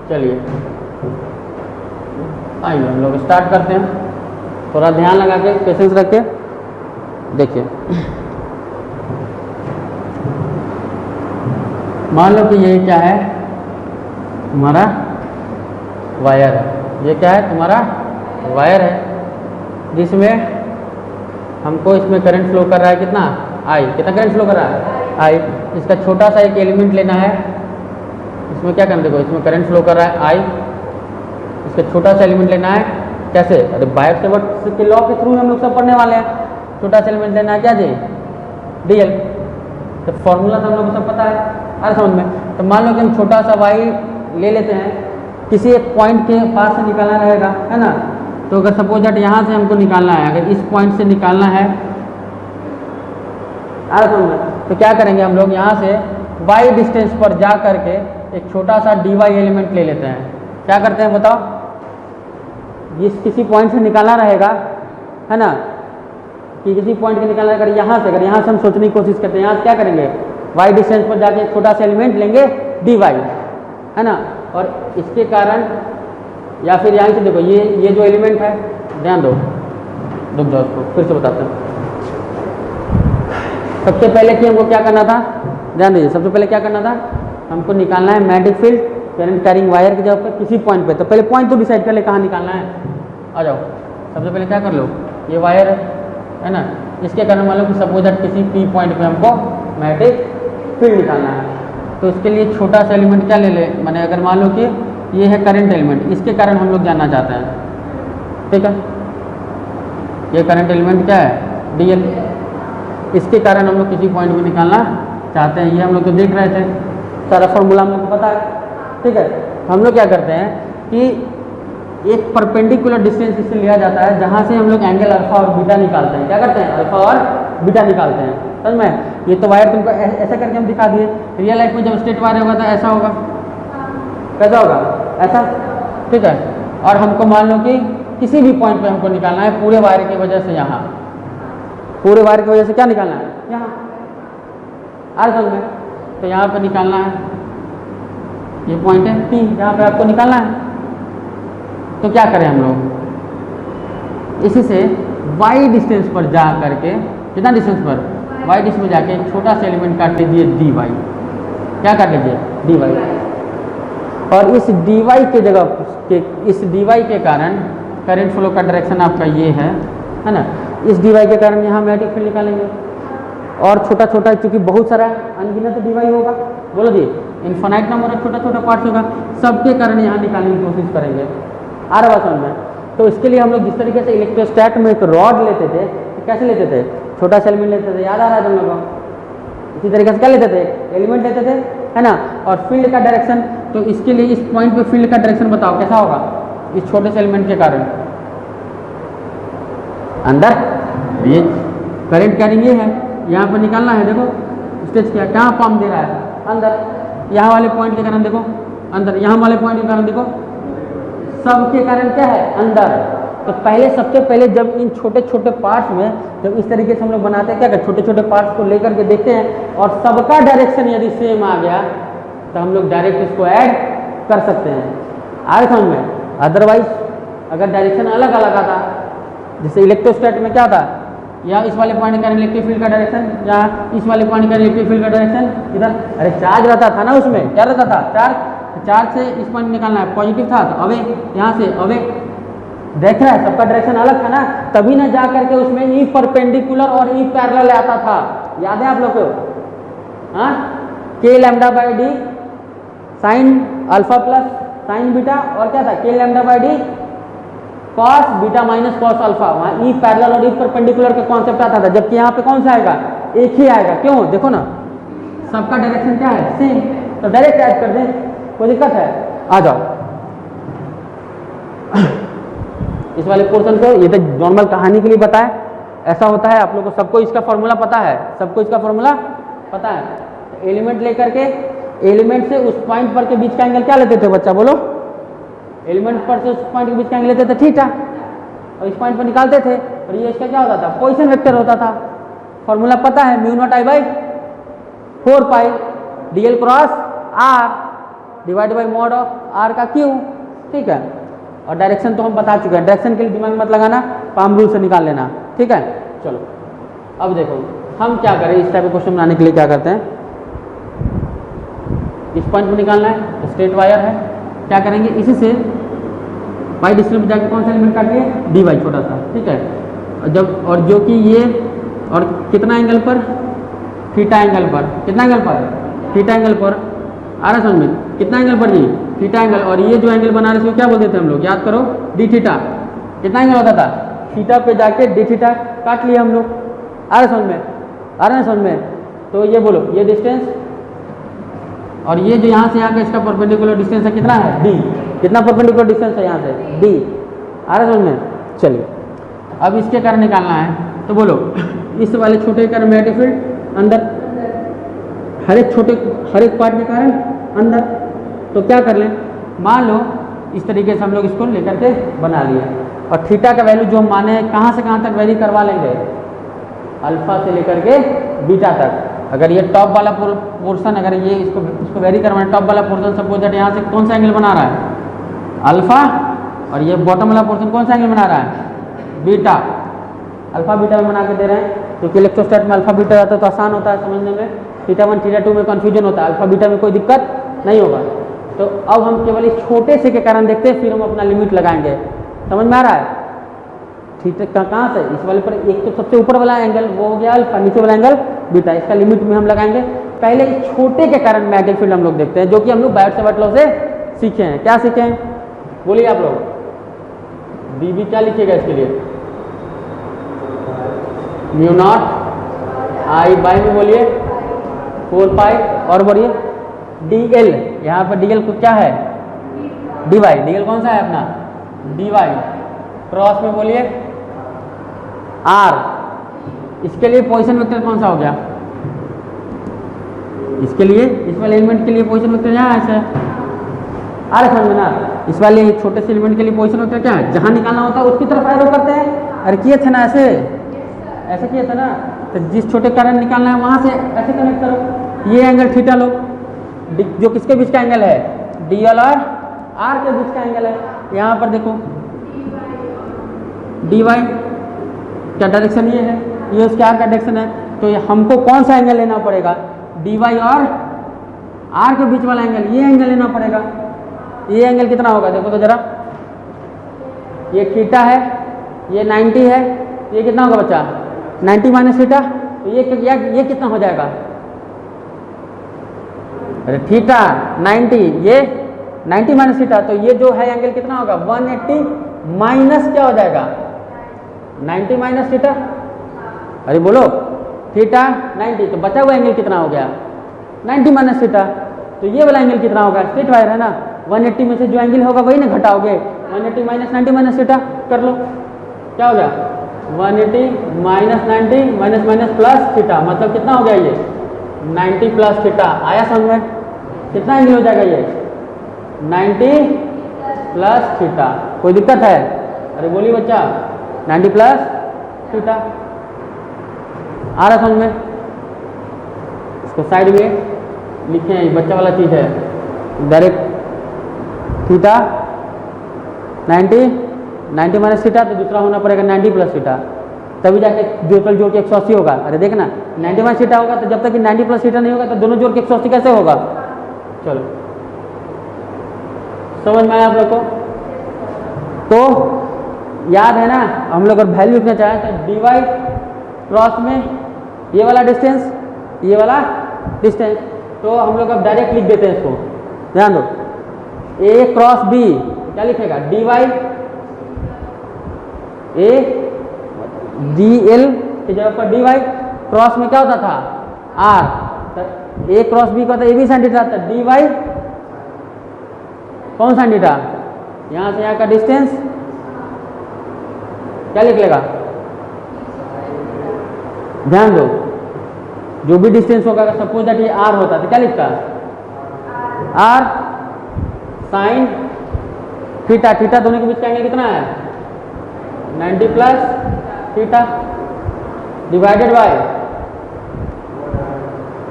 चलिए आइए हम लोग स्टार्ट करते हैं, थोड़ा ध्यान लगा के पेशेंस रख के देखिए। मान लो कि ये क्या है, तुम्हारा वायर है, ये क्या है, तुम्हारा वायर है, जिसमें हमको इसमें करंट फ्लो कर रहा है, कितना I, कितना करंट फ्लो कर रहा है, आई। इसका छोटा सा एक एलिमेंट लेना है, इसमें क्या करना, देखो इसमें करंट फ्लो कर रहा है आई, इसका छोटा सा एलिमेंट लेना है। कैसे, अरे बायर सेवर्ट के लॉ के थ्रू हम लोग सब पढ़ने वाले हैं। छोटा सा एलिमेंट लेना है, क्या चाहिए, डीएल। तो फॉर्मूला तो हम लोग को सब पता है, आ रहा समझ में। तो मान लो कि हम छोटा सा वाई ले लेते हैं, किसी एक पॉइंट के पास से निकालना रहेगा, है ना। तो अगर सपोज दैट यहाँ से हमको निकालना है, अगर इस पॉइंट से निकालना है, आ रहा समझ में, तो क्या करेंगे हम लोग यहाँ से वाई डिस्टेंस पर जा करके एक छोटा सा डी वाई एलिमेंट ले लेते हैं। क्या करते हैं बताओ, जिस किसी पॉइंट से निकालना रहेगा, है ना, कि किसी पॉइंट के निकालना, अगर यहाँ से हम सोचने की कोशिश करते हैं, यहाँ से क्या करेंगे, वाई डिस्टेंस पर जाके एक छोटा सा एलिमेंट लेंगे डी वाई, है ना। और इसके कारण, या फिर यहाँ से देखो ये जो एलिमेंट है, ध्यान दो, रुक जाओ उसको फिर से बताते हैं। सबसे पहले कि हमको क्या करना था, ध्यान दीजिए, सबसे पहले क्या करना था, हमको निकालना है magnetic field current carrying wire की जगह पर किसी पॉइंट पे। तो पहले पॉइंट तो डिसाइड कर ले कहाँ निकालना है। आ जाओ, सबसे पहले क्या कर लो, ये वायर है ना, इसके कारण मान लो कि सपोज दैट किसी पी पॉइंट पे हमको मैग्नेटिक फील्ड निकालना है। तो इसके लिए छोटा सा एलिमेंट क्या ले ले, मैंने अगर मान लो कि ये है करंट एलिमेंट, इसके कारण हम लोग जानना चाहते हैं, ठीक है। ये करंट एलिमेंट क्या है, डीएल, इसके कारण हम लोग किसी पॉइंट में निकालना चाहते हैं। ये हम लोग तो देख रहे थे, सारा फॉर्मूला हम लोग को पता है, ठीक है। हम लोग क्या करते हैं कि एक परपेंडिकुलर डिस्टेंस इससे लिया जाता है, जहाँ से हम लोग एंगल अल्फा और बीटा निकालते हैं। क्या करते हैं, अल्फा और बीटा निकालते हैं, समझ में। ये तो वायर तुमको ऐसा करके हम दिखा दिए। रियल लाइफ में जब स्ट्रेट वायर होगा तो ऐसा होगा, कैसा होगा, ऐसा, ठीक है। और हमको मान लो कि किसी भी पॉइंट पे हमको निकालना है पूरे वायर की वजह से, यहाँ पूरे वायर की वजह से क्या निकालना है, यहाँ, आ रहा समझ में। तो यहाँ पे निकालना है, ये पॉइंट है P, जहाँ पे आपको निकालना है। तो क्या करें हम लोग, इसी से y डिस्टेंस पर जा करके, कितना डिस्टेंस पर, y डिस्टेंस में जाके एक छोटा सा एलिमेंट काट लीजिए dy। क्या काट लीजिए, dy। और इस dy के जगह के, इस dy के कारण करंट फ्लो का डायरेक्शन आपका ये है ना। इस dy के कारण यहाँ मैग्नेटिक फील्ड निकालेंगे। और छोटा छोटा, चूंकि बहुत सारा अनगिनत dy होगा, बोलो जी, इन्फिनाइट नंबर ऑफ छोटा छोटा पार्ट्स होगा, सबके कारण यहाँ निकालने की कोशिश करेंगे। आ रहा बात समझ में। तो इसके लिए हम लोग जिस तरीके से इलेक्ट्रोस्टैट में एक रॉड लेते थे, तो कैसे लेते थे, छोटा सा एलिमेंट लेते थे, याद आ रहा है तुम लोगों को। इसी तरीके से क्या लेते थे, एलिमेंट लेते थे, है ना। और फील्ड का डायरेक्शन, तो इसके लिए इस पॉइंट पे फील्ड का डायरेक्शन बताओ कैसा होगा, इस छोटे से एलिमेंट के कारण अंदर, ये करंट कैरिंग ये है, यहाँ पर निकालना है, देखो स्टेज क्या कहाँ फॉर्म दे रहा है, अंदर। यहाँ वाले पॉइंट के कारण देखो अंदर, यहाँ वाले पॉइंट के कारण देखो, सबके कारण क्या है, अंदर। तो पहले, सबसे पहले जब इन छोटे छोटे पार्ट्स में, जब इस तरीके से हम लोग बनाते हैं, क्या कर छोटे छोटे पार्ट्स को लेकर के देखते हैं, और सबका डायरेक्शन यदि सेम आ गया तो हम लोग डायरेक्ट इसको ऐड कर सकते हैं, आगे समझ में। अदरवाइज अगर डायरेक्शन अलग अलग आता, जैसे इलेक्ट्रोस्टैट में क्या था, यहाँ इस वाले पॉइंट का इलेक्ट्रिक फील्ड का डायरेक्शन, यहाँ इस वाले पॉइंट का इलेक्ट्रिक फील्ड का डायरेक्शन इधर, अरे चार्ज रहता था ना उसमें, क्या रहता था, चार्ज से इस पॉइंट निकालना है, पॉजिटिव था तो अवे, यहाँ से अवे, देख रहा है सबका डायरेक्शन अलग था ना, तभी ना जा करके उसमें ई परपेंडिकुलर और ई पैरेलल आता था, याद है आप लोग को, हाँ, के lambda by D sine alpha plus sign beta, और क्या था, के lambda by D cos beta minus cos alpha. वहाँ ई पैरेलल और ई परपेंडिकुलर का कॉन्सेप्ट आता था, जबकि यहाँ पे कौन सा आएगा, एक ही आएगा। क्यों, देखो ना सबका डायरेक्शन क्या है, सेम, तो डायरेक्ट ऐड कर दें, कोई दिक्कत है। आ जाओ इस वाले पोर्शन को, ये तो नॉर्मल कहानी के लिए बताया, ऐसा होता है, आप लोग को सबको इसका फॉर्मूला पता है, सबको इसका फॉर्मूला पता है। तो एलिमेंट लेकर के, एलिमेंट से उस पॉइंट पर के बीच का एंगल क्या लेते थे बच्चा, बोलो, एलिमेंट पर से उस पॉइंट के बीच का एंगल लेते थे थीटा, और इस पॉइंट पर निकालते थे, और ये इसका क्या होता था, पोजीशन वेक्टर होता था। फॉर्मूला पता है, mu not I by 4 pi DL cross R divide by mod of R का क्यू, ठीक है। और डायरेक्शन तो हम बता चुके हैं, डायरेक्शन के लिए दिमाग मत लगाना, पाम रूल से निकाल लेना, ठीक है। चलो अब देखो हम क्या करें, इस टाइप के क्वेश्चन बनाने के लिए क्या करते हैं, इस पॉइंट को निकालना है, स्ट्रेट वायर है, क्या करेंगे, इसी से वाई डिस्टेंस में जाके कौन सा एलिमेंट काटिए, डी वाई छोटा सा, ठीक है। जब, और जो कि ये, और कितना एंगल पर, थीटा एंगल पर, कितना एंगल पर, थीटा एंगल पर, आ रहा समझ में, कितना एंगल पर जी, थीटा एंगल। और ये जो एंगल बना रहे हैं इसको क्या बोलते थे हम लोग, याद करो, डी थीटा। कितना एंगल होता था, थीटा पे जाके डी थीटा काट लिया हम लोग। आ रहा समझ में, आ रहा है समझ में। तो ये बोलो, ये डिस्टेंस और ये जो यहाँ से यहाँ का इसका परपेंडिकुलर डिस्टेंस है कितना है, डी। कितना परपेंडिकुलर डिस्टेंस है यहाँ से, डी। आ रहा समझ में। चलिए अब इसके कारण निकालना है, तो बोलो इस वाले छोटे कारण मैग्नेटिक फील्ड अंदर, हर एक पार्ट के कारण अंदर। तो क्या कर लें, मान लो इस तरीके से हम लोग इसको लेकर के बना लिए, और थीटा का वैल्यू जो हम माने कहाँ से कहाँ तक वेरी करवा लेंगे, अल्फा से लेकर के बीटा तक। अगर ये टॉप वाला पोर्शन, अगर ये इसको वेरी करवाना, टॉप वाला पोर्शन सपोज दैट यहाँ से कौन सा एंगल बना रहा है, अल्फा, और ये बॉटम वाला पोर्शन कौन सा एंगल बना रहा है, बीटा। अल्फा बीटा में बना के दे रहे हैं, क्योंकि इलेक्ट्रोस्टैट में अल्फा बीटा रहता है तो आसान होता है समझने में, थीटा 1 थीटा 2 में कन्फ्यूजन होता है, अल्फा बीटा में कोई दिक्कत नहीं होगा। तो अब हम केवल इस छोटे से के कारण देखते हैं, फिर हम अपना लिमिट लगाएंगे। समझ में आ रहा है, थीटा कहाँ से, इस वाले पर एक तो सबसे ऊपर वाला एंगल वो हो गया अल्फा, नीचे वाला एंगल बीटा, इसका लिमिट में हम लगाएंगे। पहले इस छोटे के कारण मैग्नेटिक फील्ड हम लोग देखते हैं, जो कि हम लोग बायोट-सावर्ट लॉ से सीखे हैं। क्या सीखे हैं बोलिए आप लोग, बीबी क्या लिखिएगा इसके लिए, म्यू नॉट आई बाई में बोलिए 4 पाई, और बोलिए डी एल, यहाँ पर डी एल क्या है, डी वाई, डी एल कौन सा है अपना, डी वाई, क्रॉस में बोलिए आर। इसके लिए पोजीशन वेक्टर कौन सा हो गया, इसके लिए इस वाले एलिमेंट के लिए पोजीशन वेक्टर यहाँ ऐसा है, आ रहा समझ में ना। इस वाले छोटे से एलिमेंट के लिए पोजीशन वेक्टर क्या है, जहाँ निकालना होता है उसकी तरफ एरो करते हैं। अरे किए थे ना ऐसे, ऐसे किए थे ना, तो जिस छोटे कारण निकालना है वहाँ से ऐसे कनेक्ट करो। ये एंगल थीटा लो, जो किसके बीच का एंगल है, डी एल और आर के बीच का एंगल है। यहाँ पर देखो डी वाई क्या डायरेक्शन ये है, ये उसके आर का डायरेक्शन है, तो ये हमको कौन सा एंगल लेना पड़ेगा, डी वाई और आर के बीच वाला एंगल, ये एंगल लेना पड़ेगा। ये एंगल कितना होगा देखो तो जरा, ये थीटा है, ये 90 है, ये कितना होगा बच्चा, 90 माइनस थीटा, तो ये कितना हो जाएगा, अरे थीटा 90, ये 90 माइनस थीटा, तो ये जो है एंगल कितना होगा 180 माइनस क्या हो जाएगा 90 माइनस थीटा, अरे बोलो थीटा 90, तो बचा हुआ एंगल कितना हो गया 90 माइनस थीटा। तो ये वाला एंगल कितना होगा, स्ट्रेट वायर है ना, 180 में से जो एंगल होगा वही ना घटाओगे, 180 माइनस 90 माइनस थीटा कर लो, क्या हो गया 180 minus 90 minus minus plus theta, मतलब कितना हो गया ये 90 प्लस थीटा। आया समझ में, कितना एंगल हो जाएगा ये 90 प्लस थीटा। कोई दिक्कत है, अरे बोलिए बच्चा 90 प्लस थीटा, आ रहा समझ में। इसको साइड में लिखे हैं, बच्चा वाला चीज़ है, डायरेक्ट थीटा 90 माइनस थीटा, तो दूसरा होना पड़ेगा 90 प्लस थीटा, तभी जाके जोड़ के 180 होगा। अरे देखना 90 माइनस थीटा होगा, तो जब तक कि 90 प्लस थीटा नहीं होगा तो दोनों जोड़ के 180 कैसे होगा। चलो समझ में आया आप लोग को, तो याद है ना, हम लोग अगर वैल्यू लिखना चाहें तो डी वाई क्रॉस में ये वाला डिस्टेंस, ये वाला डिस्टेंस, तो हम लोग अब डायरेक्ट लिख देते हैं इसको, ध्यान दो, ए क्रॉस बी क्या लिखेगा डी वाई, ए डी एल की जगह पर डी वाई, क्रॉस में क्या होता था आर, तो ए क्रॉस बी का होता ए बी साइन थीटा, तो डी वाई कौन साइन थीटा, यहाँ से यहाँ का डिस्टेंस क्या लिख लेगा, ध्यान दो, जो भी डिस्टेंस होगा, सपोज दैट ये आर होता तो क्या लिखता आर साइन थीटा, थीटा दोनों के बीच का एंगल कितना है 90 प्लस थीटा डिवाइडेड बाय,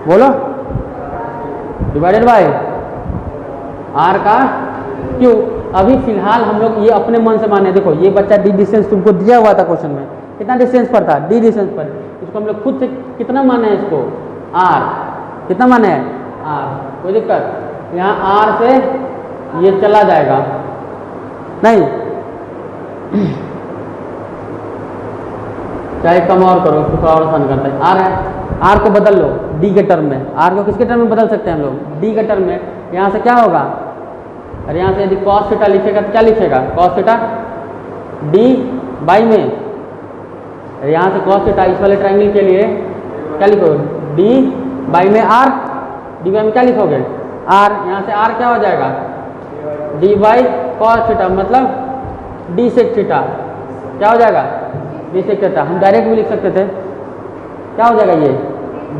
बोलो डिवाइडेड बाय आर का क्यू। अभी फिलहाल हम लोग ये अपने मन से माने, देखो ये बच्चा डी डिस्टेंस तुमको दिया हुआ था क्वेश्चन में, कितना डिस्टेंस पर था डी डिस्टेंस पर, इसको हम लोग खुद से कितना माने हैं इसको आर, कितना माने हैं आर, कोई दिक्कत, यहाँ आर से ये चला जाएगा नहीं चाहे कम और करो, उसको थोड़ा और आसान करते हैं। आर है, आर को बदल लो डी के टर्म में। आर को किसके टर्म में बदल सकते हैं हम लोग? डी के टर्म में। यहाँ से क्या होगा? अरे यहाँ से यदि कॉस थीटा लिखेगा तो क्या लिखेगा? कॉस थीटा डी बाई में, अरे यहाँ से कॉस थीटा इस वाले ट्रायंगल के लिए क्या लिखोगे? डी बाई में आर, डी बाई में क्या लिखोगे? आर। यहाँ से आर क्या हो जाएगा? डी बाई कॉस थीटा, मतलब डी सेक थीटा। क्या हो जाएगा? D sec theta. हम डायरेक्ट भी लिख सकते थे, क्या हो जाएगा ये?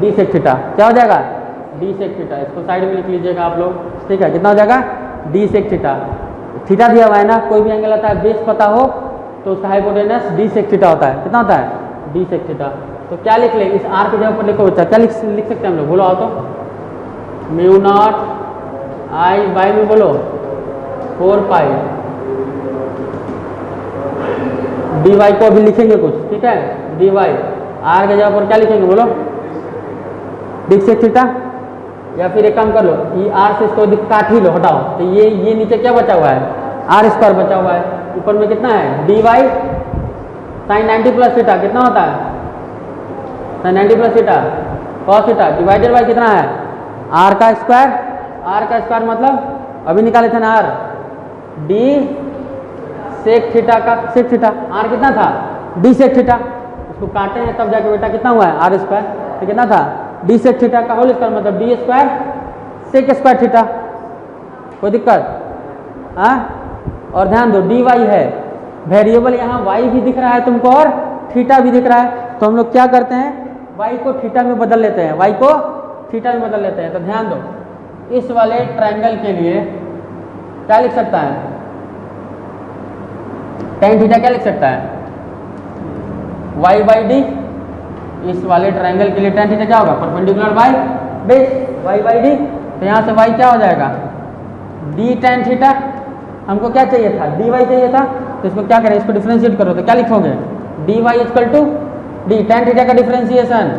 D sec theta. क्या हो जाएगा? D sec theta. इसको साइड में लिख लीजिएगा आप लोग, ठीक है? कितना हो जाएगा? D sec theta. थीटा दिया हुआ है ना, कोई भी एंगल आता है बेस पता हो तो उसका हाइपोटेनस डी सेक थीटा होता है। कितना होता है? D sec theta. तो क्या लिख ले? इस आर की जगह पर लिखो बच्चा, क्या लिख सकते हैं हम लोग? बोलो आओ तो। म्यू नॉट आई बाई में बोलो 4 पाई डी वाई को अभी लिखेंगे कुछ, ठीक है? डी वाई आर के जगह पर क्या लिखेंगे बोलो? D sec theta. या फिर एक काम कर लो, ये आर से इसको काट ही लो, हटाओ, तो ये नीचे क्या बचा हुआ है? आर स्क्वायर बचा हुआ है। ऊपर में कितना है? D Y sine 90 plus theta. कितना होता है? Sine 90 plus theta cos theta divided by कितना है? आर का स्क्वायर। आर का स्क्वायर मतलब अभी निकाले थे ना, आर डी सेक थीटा का सेक थीटा। आर कितना था? D sec theta. इसको काटे हैं तब जाके बेटा कितना हुआ है? R square. तो कितना था? डी सेक थीटा का होल स्क्वायर मतलब D square sec square theta. कोई दिक्कत? हाँ? और ध्यान दो डी वाई है, वेरिएबल यहाँ वाई भी दिख रहा है तुमको और थीटा भी दिख रहा है, तो हम लोग क्या करते हैं? वाई को थीटा में बदल लेते हैं, वाई को थीटा में बदल लेते हैं। तो ध्यान दो, इस वाले ट्रायंगल के लिए क्या लिख सकता है? टेन थीटा क्या लिख सकता है? Y by D. इस वाले ट्रायंगल के लिए टेन थीटा क्या होगा? Perpendicular by base, Y by D. तो यहाँ से वाई क्या हो जाएगा? D tan theta. हमको क्या चाहिए था? डी वाई चाहिए था, तो इसको क्या करें? इसको डिफरेंशिएट करो, तो क्या लिखोगे? D y equal to d tan theta का differentiation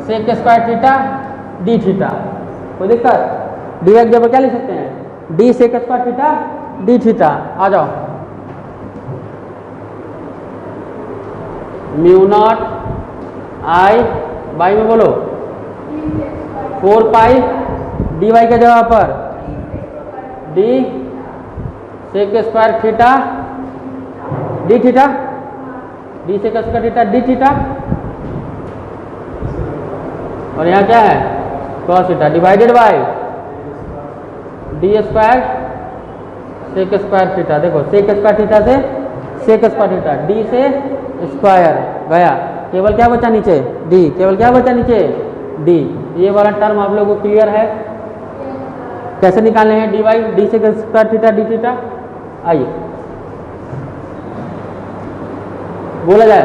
sec square theta D theta. कोई दिक्कत? डी वाई की जगह क्या लिख सकते हैं? D sec square theta D theta. आ जाओ, म्यू नॉट आई बाई में बोलो 4 पाई डी वाई के जगह पर D sec square theta D theta, D sec square theta D theta. और यहाँ क्या है? Cos theta divided by D square sec square theta. देखो सेक स्क्वायर थीटा से सेक स्क्वायर थीटा, डी से स्क्वायर गया, केवल क्या बचा नीचे? डी। केवल क्या बचा नीचे? डी। ये वाला टर्म आप लोगों को क्लियर है? कैसे निकालने हैं? D Y D sec square theta D theta. आइए बोला जाए,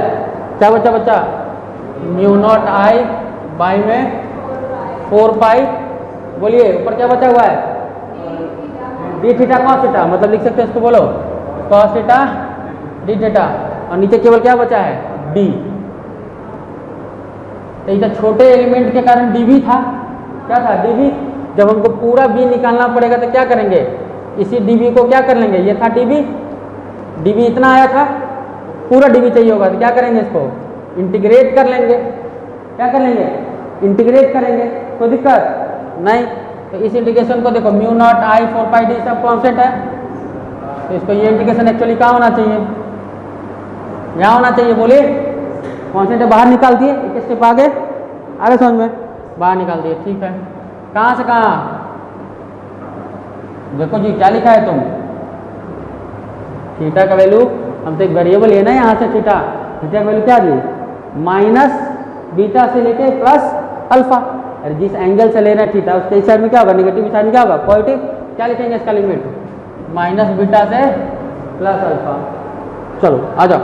क्या बचा? बच्चा म्यू नॉट आई बाई में 4 पाई, बोलिए ऊपर क्या बचा हुआ है? डी थीटा कॉस थीटा, मतलब लिख सकते हैं इसको, बोलो कॉस थीटा डी थीटा। और नीचे केवल क्या बचा है? डी। तो इधर छोटे एलिमेंट के कारण डी भी था। क्या था? डी भी। जब हमको पूरा बी निकालना पड़ेगा तो क्या करेंगे? इसी डीबी को क्या कर लेंगे? ये था डीबी, डीबी इतना आया था, पूरा डीबी चाहिए होगा तो क्या करेंगे? इसको इंटीग्रेट कर लेंगे। क्या कर लेंगे? इंटीग्रेट करेंगे। कोई दिक्कत नहीं? तो इस इंटीग्रेशन को देखो, mu not I 4 pi D सब कॉन्स्टेंट है, तो इसको ये इंटीग्रेशन एक्चुअली कहाँ होना चाहिए? यहाँ होना चाहिए। बोलिए कॉन्स्टेंट बाहर निकाल दिए, एक स्टेप आगे आगे समझ में, बाहर निकाल दिए, ठीक है। कहाँ से कहाँ? देखो जी क्या लिखा है तुम? थीटा का वैल्यू, हम तो एक वेरिएबल है ना यहाँ से, थीटा का वैल्यू क्या दी? माइनस बीटा से लेके प्लस अल्फा। अरे जिस एंगल से ले रहे हैं थीटा, उसके इस साइड में क्या होगा? नेगेटिव, इस साइड में क्या होगा? पॉजिटिव। क्या लिखेंगे इसका लिमिट? माइनस बीटा से प्लस अल्फा। चलो आ जाओ,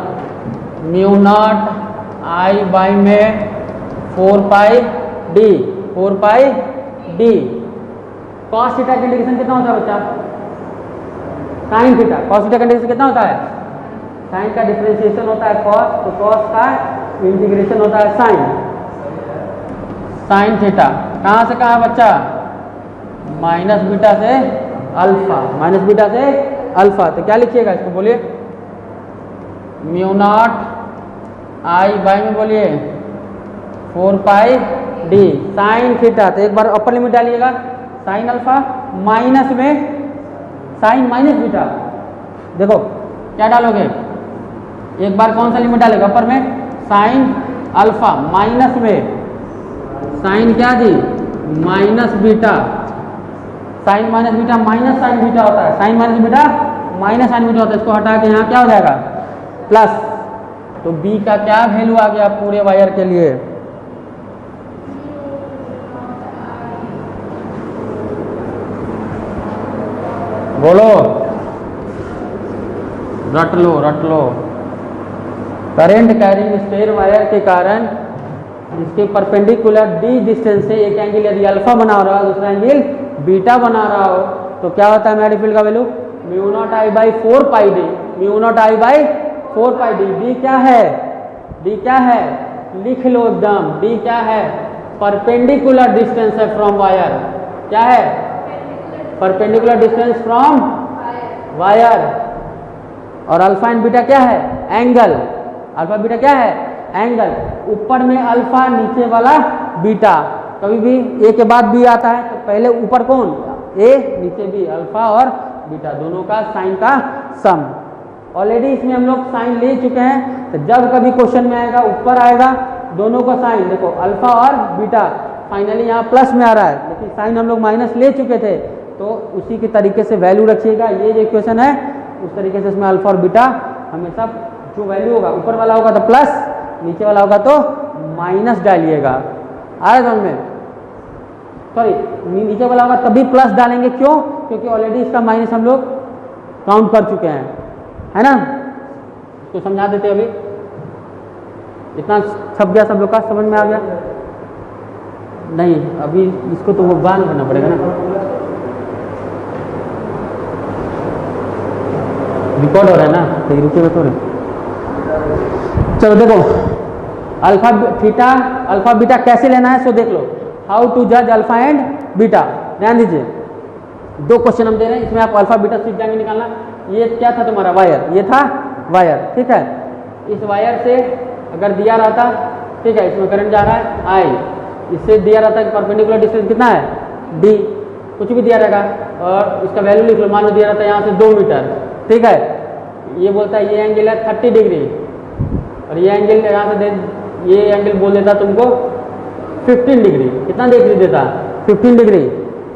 म्यू नॉट आई बाई में 4 पाई डी, 4 पाई डी। कॉस थीटा का इंटीग्रेशन कितना होता है बच्चा? Sine theta. कॉस थीटा का इंटीग्रेशन कितना होता है? साइन का डिफरेंशिएशन होता है कॉस, तो कॉस का इंटीग्रेशन होता है साइन, साइन थीटा। कहाँ से कहाँ बच्चा? माइनस बीटा से अल्फा, माइनस बीटा से अल्फा। तो क्या लिखिएगा इसको? बोलिए म्यू नॉट आई बाई में बोलिए 4 पाई डी साइन थीटा। तो एक बार अपर लिमिट डालिएगा, साइन अल्फा माइनस में साइन माइनस बीटा। देखो क्या डालोगे, एक बार कौन सा लिमिट डालेगा अपर में, साइन अल्फा माइनस में साइन क्या जी minus beta. Sine minus beta minus sine beta होता है, sine minus beta minus sine beta होता है। इसको हटा के यहाँ क्या हो जाएगा प्लस। तो बी का क्या वैल्यू आ गया पूरे वायर के लिए, बोलो, रट लो रट लो। करंट कैरिंग स्ट्रेट वायर के कारण जिसके परपेंडिकुलर डी डिस्टेंस से एक एंगल यदि अल्फा बना रहा हो दूसरा एंगल बीटा बना रहा हो तो क्या होता है मैग्नेटिक फील्ड का value mu naught I by 4 pi D, mu naught I by 4 pi D. D क्या है, डी क्या है, लिख लो एकदम, डी क्या है, परपेंडिकुलर डिस्टेंस है फ्रॉम वायर। क्या है, परपेंडिकुलर डिस्टेंस फ्रॉम वायर। और अल्फा एंड बीटा क्या है, एंगल। अल्फा बीटा क्या है, एंगल। ऊपर में अल्फा नीचे वाला बीटा। कभी भी ए के बाद बी आता है तो पहले ऊपर कौन, ए नीचे बी, अल्फा और बीटा दोनों का साइन का सम। ऑलरेडी इसमें हम लोग साइन ले चुके हैं, तो जब कभी क्वेश्चन में आएगा ऊपर आएगा दोनों का साइन। देखो अल्फा और बीटा फाइनली यहाँ प्लस में आ रहा है, लेकिन साइन हम लोग माइनस ले चुके थे, तो उसी के तरीके से वैल्यू रखिएगा। ये जो इक्वेशन है उस तरीके से इसमें अल्फा और बीटा हमेशा जो वैल्यू होगा, ऊपर वाला होगा तो प्लस, नीचे वाला होगा तो माइनस डालिएगा। आ रहा समझ में, सॉरी नीचे वाला होगा तभी प्लस डालेंगे, क्यों, क्योंकि ऑलरेडी इसका माइनस हम लोग काउंट कर चुके हैं, है ना। तो समझा देते अभी, इतना छप गया सब लोग का, समझ में आ गया। नहीं अभी इसको तो वो बांध करना पड़ेगा ना, रिकॉर्ड हो रहा है ना, तो रुकिएगा थोड़े। चलो देखो अल्फा थीटा अल्फा बीटा कैसे लेना है सो देख लो। हाउ टू जज अल्फा एंड बीटा, ध्यान दीजिए। दो क्वेश्चन हम दे रहे हैं, इसमें आप अल्फा बीटा सीख जाएंगे निकालना। ये क्या था तुम्हारा वायर, ये था वायर, ठीक है। इस वायर से अगर दिया रहता, ठीक है, इसमें करंट जा रहा है आई, इससे दिया रहता है परपेंडिकुलर डिस्टेंस कितना है डी, कुछ भी दिया रहेगा और इसका वैल्यू लिख लो। मान लो दिया रहता है यहाँ से 2 मीटर, ठीक है। ये बोलता है ये एंगल है 30 डिग्री और ये एंगल यहाँ से ये एंगल बोल देता तुमको 15 डिग्री। कितना डिग्री देता, 15 डिग्री।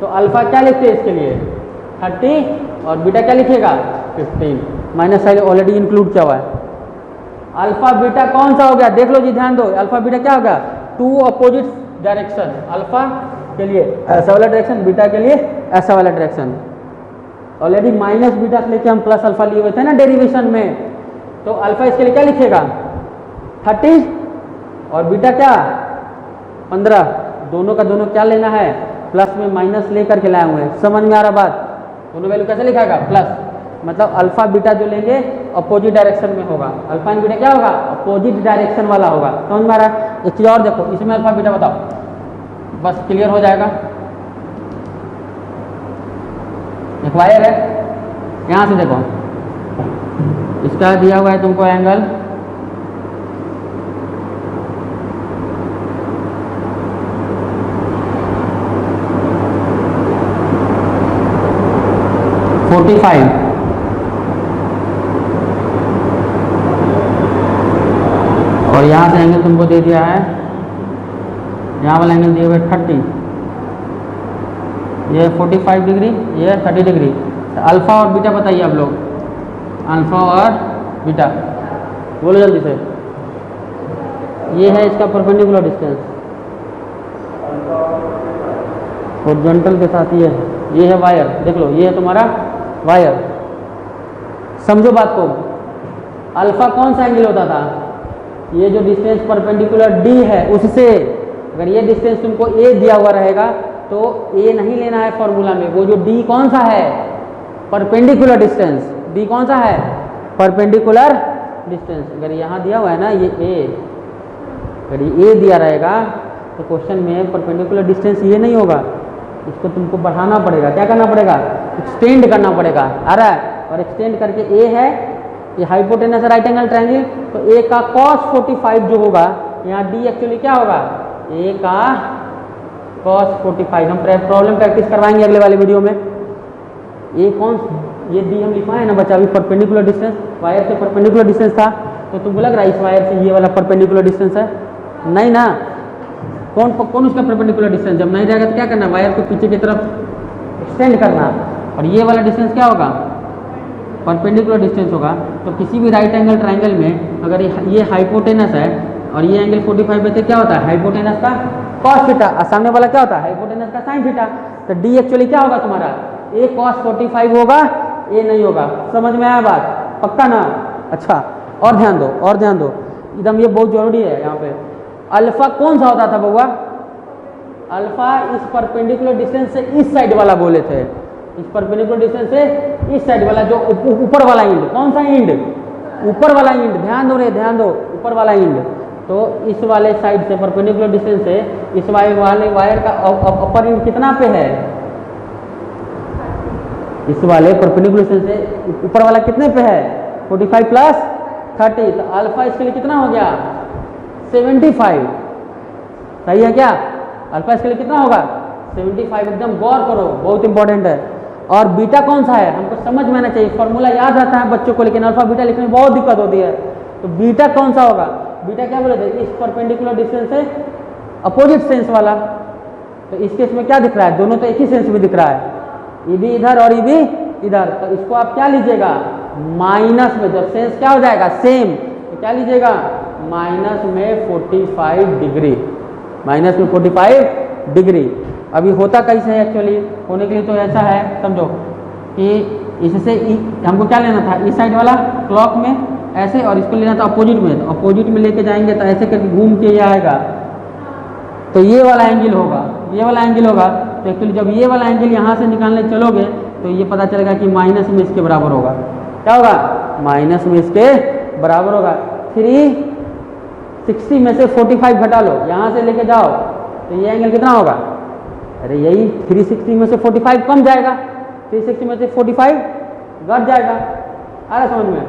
तो अल्फा क्या लिखते हैं इसके लिए 30 और बीटा क्या लिखिएगा 15, माइनस साइन ऑलरेडी इंक्लूड किया हुआ है। अल्फा बीटा कौन सा हो गया, देख लो जी, ध्यान दो। अल्फा बीटा क्या हो गया, 2 अपोजिट डायरेक्शन। अल्फा के लिए ऐसा वाला डायरेक्शन, बीटा के लिए ऐसा वाला डायरेक्शन। ऑलरेडी माइनस बीटा से लेके हम प्लस अल्फा लिए हुए थे ना डेरिवेशन में, तो अल्फा इसके लिए क्या लिखिएगा 30 और बीटा क्या 15। दोनों का दोनों क्या लेना है, प्लस में माइनस लेकर के लाए हुए हैं। समझ में आ रहा बात, दोनों वैल्यू कैसे लिखाएगा प्लस, मतलब अल्फा बीटा जो लेंगे अपोजिट डायरेक्शन में होगा। अल्फा एंड बीटा क्या होगा, अपोजिट डायरेक्शन वाला होगा। समझ में आ रहा है। एक चीज और देखो, इसमें अल्फा बीटा बताओ, बस क्लियर हो जाएगा। एक वायर है, यहाँ से देखो, इसका दिया हुआ है तुमको एंगल 45 और यहाँ से एंगल तुमको दे दिया है, यहाँ वाला एंगल दिए हुए 30, ये 45 डिग्री, ये 30 डिग्री। तो अल्फा और बीटा बताइए आप लोग, अल्फा और बीटा बोलो जल्दी से। ये है इसका परपेंडिकुलर डिस्टेंस हॉरिजॉन्टल के साथ, ये है वायर, देख लो ये है तुम्हारा वायर। समझो बात को, अल्फा कौन सा एंगल होता था, ये जो डिस्टेंस परपेंडिकुलर डी है उससे, अगर ये डिस्टेंस तुमको ए दिया हुआ रहेगा तो ए नहीं लेना है फॉर्मूला में, वो जो डी कौन सा है परपेंडिकुलर डिस्टेंस, डी कौन सा है परपेंडिकुलर डिस्टेंस। अगर यहाँ दिया हुआ है ना ये ए, अगर ये ए दिया रहेगा तो क्वेश्चन में परपेंडिकुलर डिस्टेंस ये नहीं होगा, इसको तुमको बढ़ाना पड़ेगा। क्या करना पड़ेगा, एक्सटेंड करना पड़ेगा। आ रहा है, और एक्सटेंड करके ए है, ये हाइपोटेनस राइट एंगल ट्रायंगल, तो ए का cos 45 जो होगा, यहाँ डी एक्चुअली क्या होगा, ए का cos 45। हम प्रॉब्लम प्रैक्टिस करवाएंगे अगले वाले वीडियो में। ए कौन, ये डी हम लिखवाए ना बच्चा, अभी परपेंडिकुलर डिस्टेंस, वायर से परपेंडिकुलर डिस्टेंस था, तो तुमको लग रहा है इस वायर से ये वाला परपेंडिकुलर डिस्टेंस है? नहीं ना। कौन कौन उसका परपेंडिकुलर डिस्टेंस? जब नहीं रहेगा तो क्या करना, वायर को पीछे की तरफ एक्सटेंड करना, और ये वाला डिस्टेंस क्या होगा, परपेंडिकुलर डिस्टेंस होगा। तो किसी भी राइट एंगल ट्रायंगल में अगर ये हाइपोटेनस है और ये एंगल 45 में, तो क्या होता है, हाइपोटेनस का cos थीटा, और सामने वाला क्या होता है, हाइपोटेनस का sin थीटा। तो डी एक्चुअली क्या होगा तुम्हारा, ए cos 45 होगा, ए नहीं होगा। समझ में आया बात, पक्का ना? अच्छा, और ध्यान दो, और ध्यान दो, एकदम ये बहुत जरूरी है यहाँ पे। अल्फा कौन सा होता था बउआ? अल्फा इस परपेंडिकुलर डिस्टेंस से इस साइड वाला बोले थे, इस परपेंडिकुलर डिस्टेंस से इस साइड वाला, जो ऊपर वाला इंड। कौन सा इंड? ऊपर वाला इंड। ध्यान दो रे, ध्यान दो, ऊपर वाला इंड। तो इस वाले साइड से परपेंडिकुलर डिस्टेंस से इस वाले वायर का अपर इंड कितना पे है, इस वाले परपेंडिकुलर डिस्टेंस से ऊपर वाला कितने पे है, 45 प्लस 30। तो अल्फा इसके लिए कितना हो गया, 75। सही है क्या? अल्फा इसके लिए कितना होगा, 75। एकदम गौर करो, बहुत इंपॉर्टेंट है। और बीटा कौन सा है, हमको समझ में आना चाहिए। फॉर्मूला याद रहता है बच्चों को, लेकिन अल्फा बीटा लिखने में बहुत दिक्कत होती है। तो बीटा कौन सा होगा, बीटा क्या बोले थे, इस परपेंडिकुलर डिस्टेंस से अपोजिट सेंस वाला। तो इस केस में क्या दिख रहा है, दोनों तो एक ही सेंस में दिख रहा है, ये भी इधर और ये भी इधर। तो इसको आप क्या लीजिएगा, माइनस में। जब सेंस क्या हो जाएगा, सेम, तो क्या लीजिएगा, माइनस में 45 डिग्री, माइनस में 45 डिग्री। अभी होता कैसे है एक्चुअली, होने के लिए तो ऐसा है समझो कि इससे हमको क्या लेना था, इस साइड वाला क्लॉक में ऐसे, और इसको लेना था अपोजिट में। तो अपोजिट में लेके जाएंगे तो ऐसे करके घूम के ये आएगा, तो ये वाला एंगल होगा, ये वाला एंगल होगा। तो एक्चुअली जब ये वाला एंगल यहाँ से निकालने चलोगे तो ये पता चलेगा कि माइनस में इसके बराबर होगा। क्या होगा, माइनस में इसके बराबर होगा। 360 में से 45 घटा लो, यहाँ से लेके जाओ, तो ये एंगल कितना होगा, अरे यही 360 में से 45 कम जाएगा, 360 में से 45 घट जाएगा। आ रहा समझ में?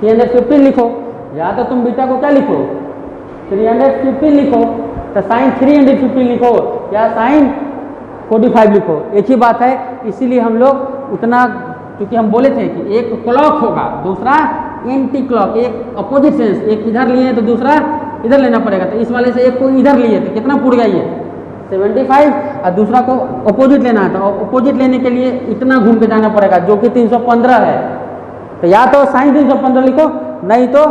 315 लिखो, या तो तुम बीटा को क्या लिखो, 315 लिखो, तो साइन 315 लिखो या साइन 45 लिखो, एक ही बात है। इसीलिए हम लोग उतना, क्योंकि हम बोले थे कि एक क्लॉक होगा, दूसरा एंटी क्लॉक, एक अपोजिट सेंस, एक इधर लिए तो दूसरा इधर लेना पड़ेगा। तो इस वाले से एक को इधर लिए तो कितना पूरा गया ये 75, और दूसरा को अपोजिट लेना है, तो अपोजिट लेने के लिए इतना घूम के जाना पड़ेगा, जो कि 315 है। तो या तो साइन 315 लिखो, नहीं तो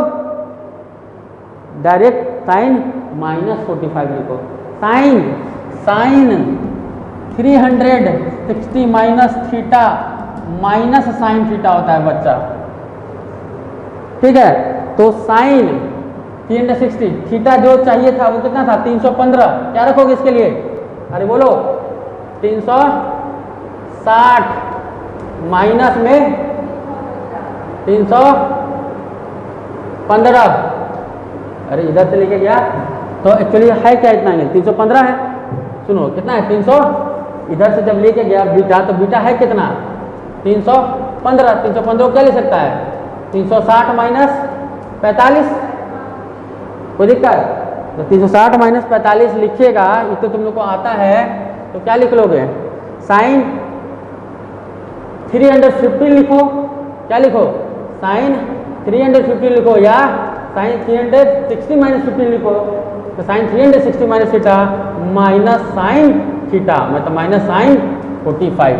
डायरेक्ट साइन -45 लिखो। Sine 360 minus theta minus sine theta होता है बच्चा, ठीक है। तो साइन 360, थीटा जो चाहिए था वो कितना था, 315। क्या रखोगे इसके लिए, अरे बोलो, 360 माइनस में 315। अरे इधर से लेके गया तो एक्चुअली है क्या, इतना एंगल 315 है। सुनो कितना है, 300। इधर से जब लेके गया बीटा, तो बीटा है कितना, 315। 315 क्या ले सकता है, 360 माइनस 45, कोई दिक्कत? तो 360 माइनस 45 लिखिएगा, ये तो तुम लोग को आता है। तो क्या लिख लोगे, साइन 315 लिखो, क्या लिखो, साइन 315 लिखो, या साइन 360 माइनस 15 लिखो। तो sine 360 minus theta minus sine theta, मतलब माइनस साइन 45।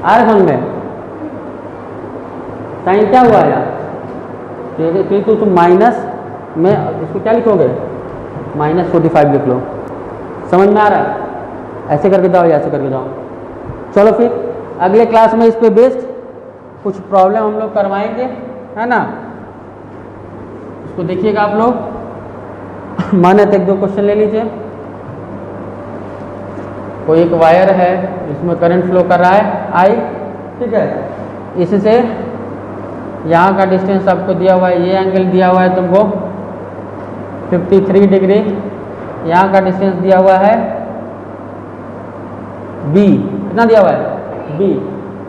आ रहा समझ में? साइन क्या हुआ यार, तो तुम माइनस में इसको क्या लिखोगे, -45 लिख लो। समझ में आ रहा है? ऐसे करके जाओ या ऐसे करके जाओ। चलो फिर अगले क्लास में इस पे बेस्ड कुछ प्रॉब्लम हम लोग करवाएंगे, है ना। इसको देखिएगा आप लोग, माने तो 1-2 क्वेश्चन ले लीजिए। कोई एक वायर है जिसमें करंट फ्लो कर रहा है I, ठीक है। इससे यहाँ का डिस्टेंस आपको दिया हुआ है, ये एंगल दिया हुआ है तुमको 53 डिग्री, यहाँ का डिस्टेंस दिया हुआ है B, कितना दिया हुआ है B।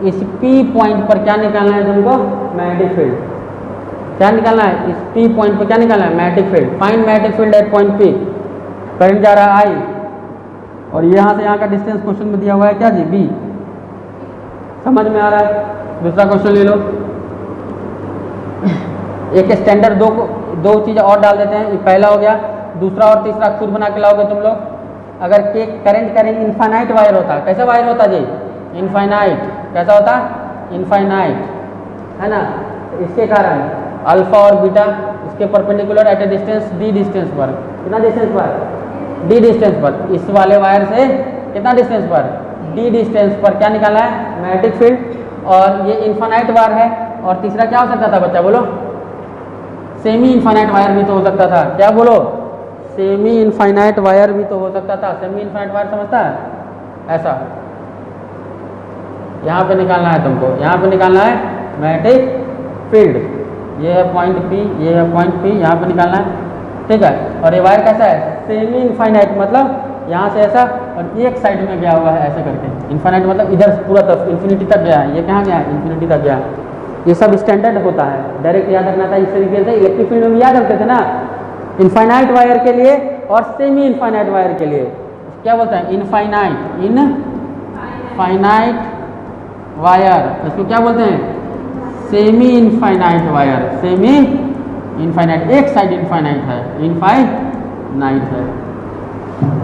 इस P पॉइंट पर क्या निकालना है तुमको? Magnetic field. क्या निकालना है? इस P पॉइंट पर क्या निकालना है? Magnetic field. Find magnetic field at point P। Current जा रहा है I, और यहाँ से यहाँ का डिस्टेंस क्वेश्चन में दिया हुआ है क्या जी? B। समझ में आ रहा है? दूसरा क्वेश्चन ले लो। एक स्टैंडर्ड दो चीज़ें और डाल देते हैं। ये पहला हो गया, दूसरा और तीसरा खुद बना के लाओगे तुम लोग। अगर के करंट इनफाइनाइट वायर होता, कैसा वायर होता जी? इनफाइनाइट। कैसा होता? इनफाइनाइट, है ना? इसके कारण अल्फा और बीटा इसके परपेंडिकुलर एट ए डिस्टेंस d डिस्टेंस पर। कितना डिस्टेंस पर? d डिस्टेंस पर। इस वाले वायर से कितना डिस्टेंस पर? d डिस्टेंस पर क्या निकाला है? Magnetic field. और ये इनफाइनाइट वायर है। और तीसरा क्या हो सकता था बच्चा? बोलो। सेमी इनफाइनाइट वायर भी तो हो सकता था। क्या बोलो? सेमी इनफाइनाइट वायर भी तो हो सकता था। सेमी इनफाइनाइट वायर समझता है? ऐसा यहाँ पे निकालना है तुमको। यहाँ पे निकालना है मैग्नेटिक फील्ड। ये है पॉइंट P, ये है पॉइंट P, यहाँ पे निकालना है। ठीक है। और ये वायर कैसा है? सेमी इनफाइनाइट, मतलब यहाँ से ऐसा और एक साइड में गया हुआ है ऐसे करके। इनफाइनाइट मतलब इधर पूरा तरफ इन्फिनिटी तक गया है। ये कहाँ गया है? इन्फिनिटी तक गया है। ये सब स्टैंडर्ड होता है, डायरेक्ट याद रखना था। इस तरीके से इलेक्ट्रिक फील्ड में भी याद रखते थे ना, इनफाइनाइट वायर के लिए और सेमी इनफाइनाइट वायर के लिए। क्या बोलते हैं? Infinite wire. इसको क्या बोलते हैं? Semi infinite wire. Semi infinite, एक साइड इनफाइनाइट है, इनफाइनाइट है।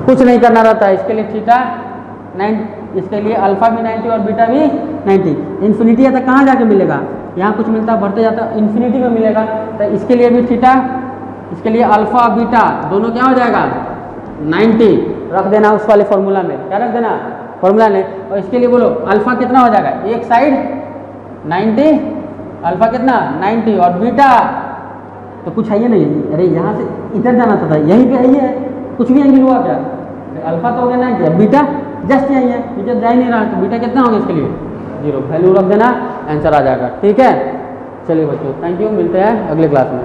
कुछ नहीं करना रहता है। इसके लिए थीटा 9, इसके लिए अल्फा भी 90 और बीटा भी 90। इन्फिनिटी तक कहाँ जाके मिलेगा? यहाँ कुछ मिलता बढ़ते जाता इन्फिनिटी में मिलेगा। तो इसके लिए भी थीटा, इसके लिए अल्फा बीटा दोनों क्या हो जाएगा? 90 रख देना उस वाले फॉर्मूला में। क्या रख देना? फॉर्मूला में। और इसके लिए बोलो अल्फा कितना हो जाएगा? एक साइड 90, अल्फा कितना? 90, और बीटा तो कुछ है ही नहीं। अरे यहाँ से इधर जाना था, यहीं पे है, कुछ भी एंगल हुआ क्या? अल्फा तो हो गया 90, बीटा जस्ट यही है, बीटा जा ही नहीं रहा। तो बीटा कितना होगा इसके लिए? 0। वैल्यू रख देना, आंसर आ जाएगा। ठीक है, चलिए बच्चों, थैंक यू। मिलते हैं अगले क्लास में।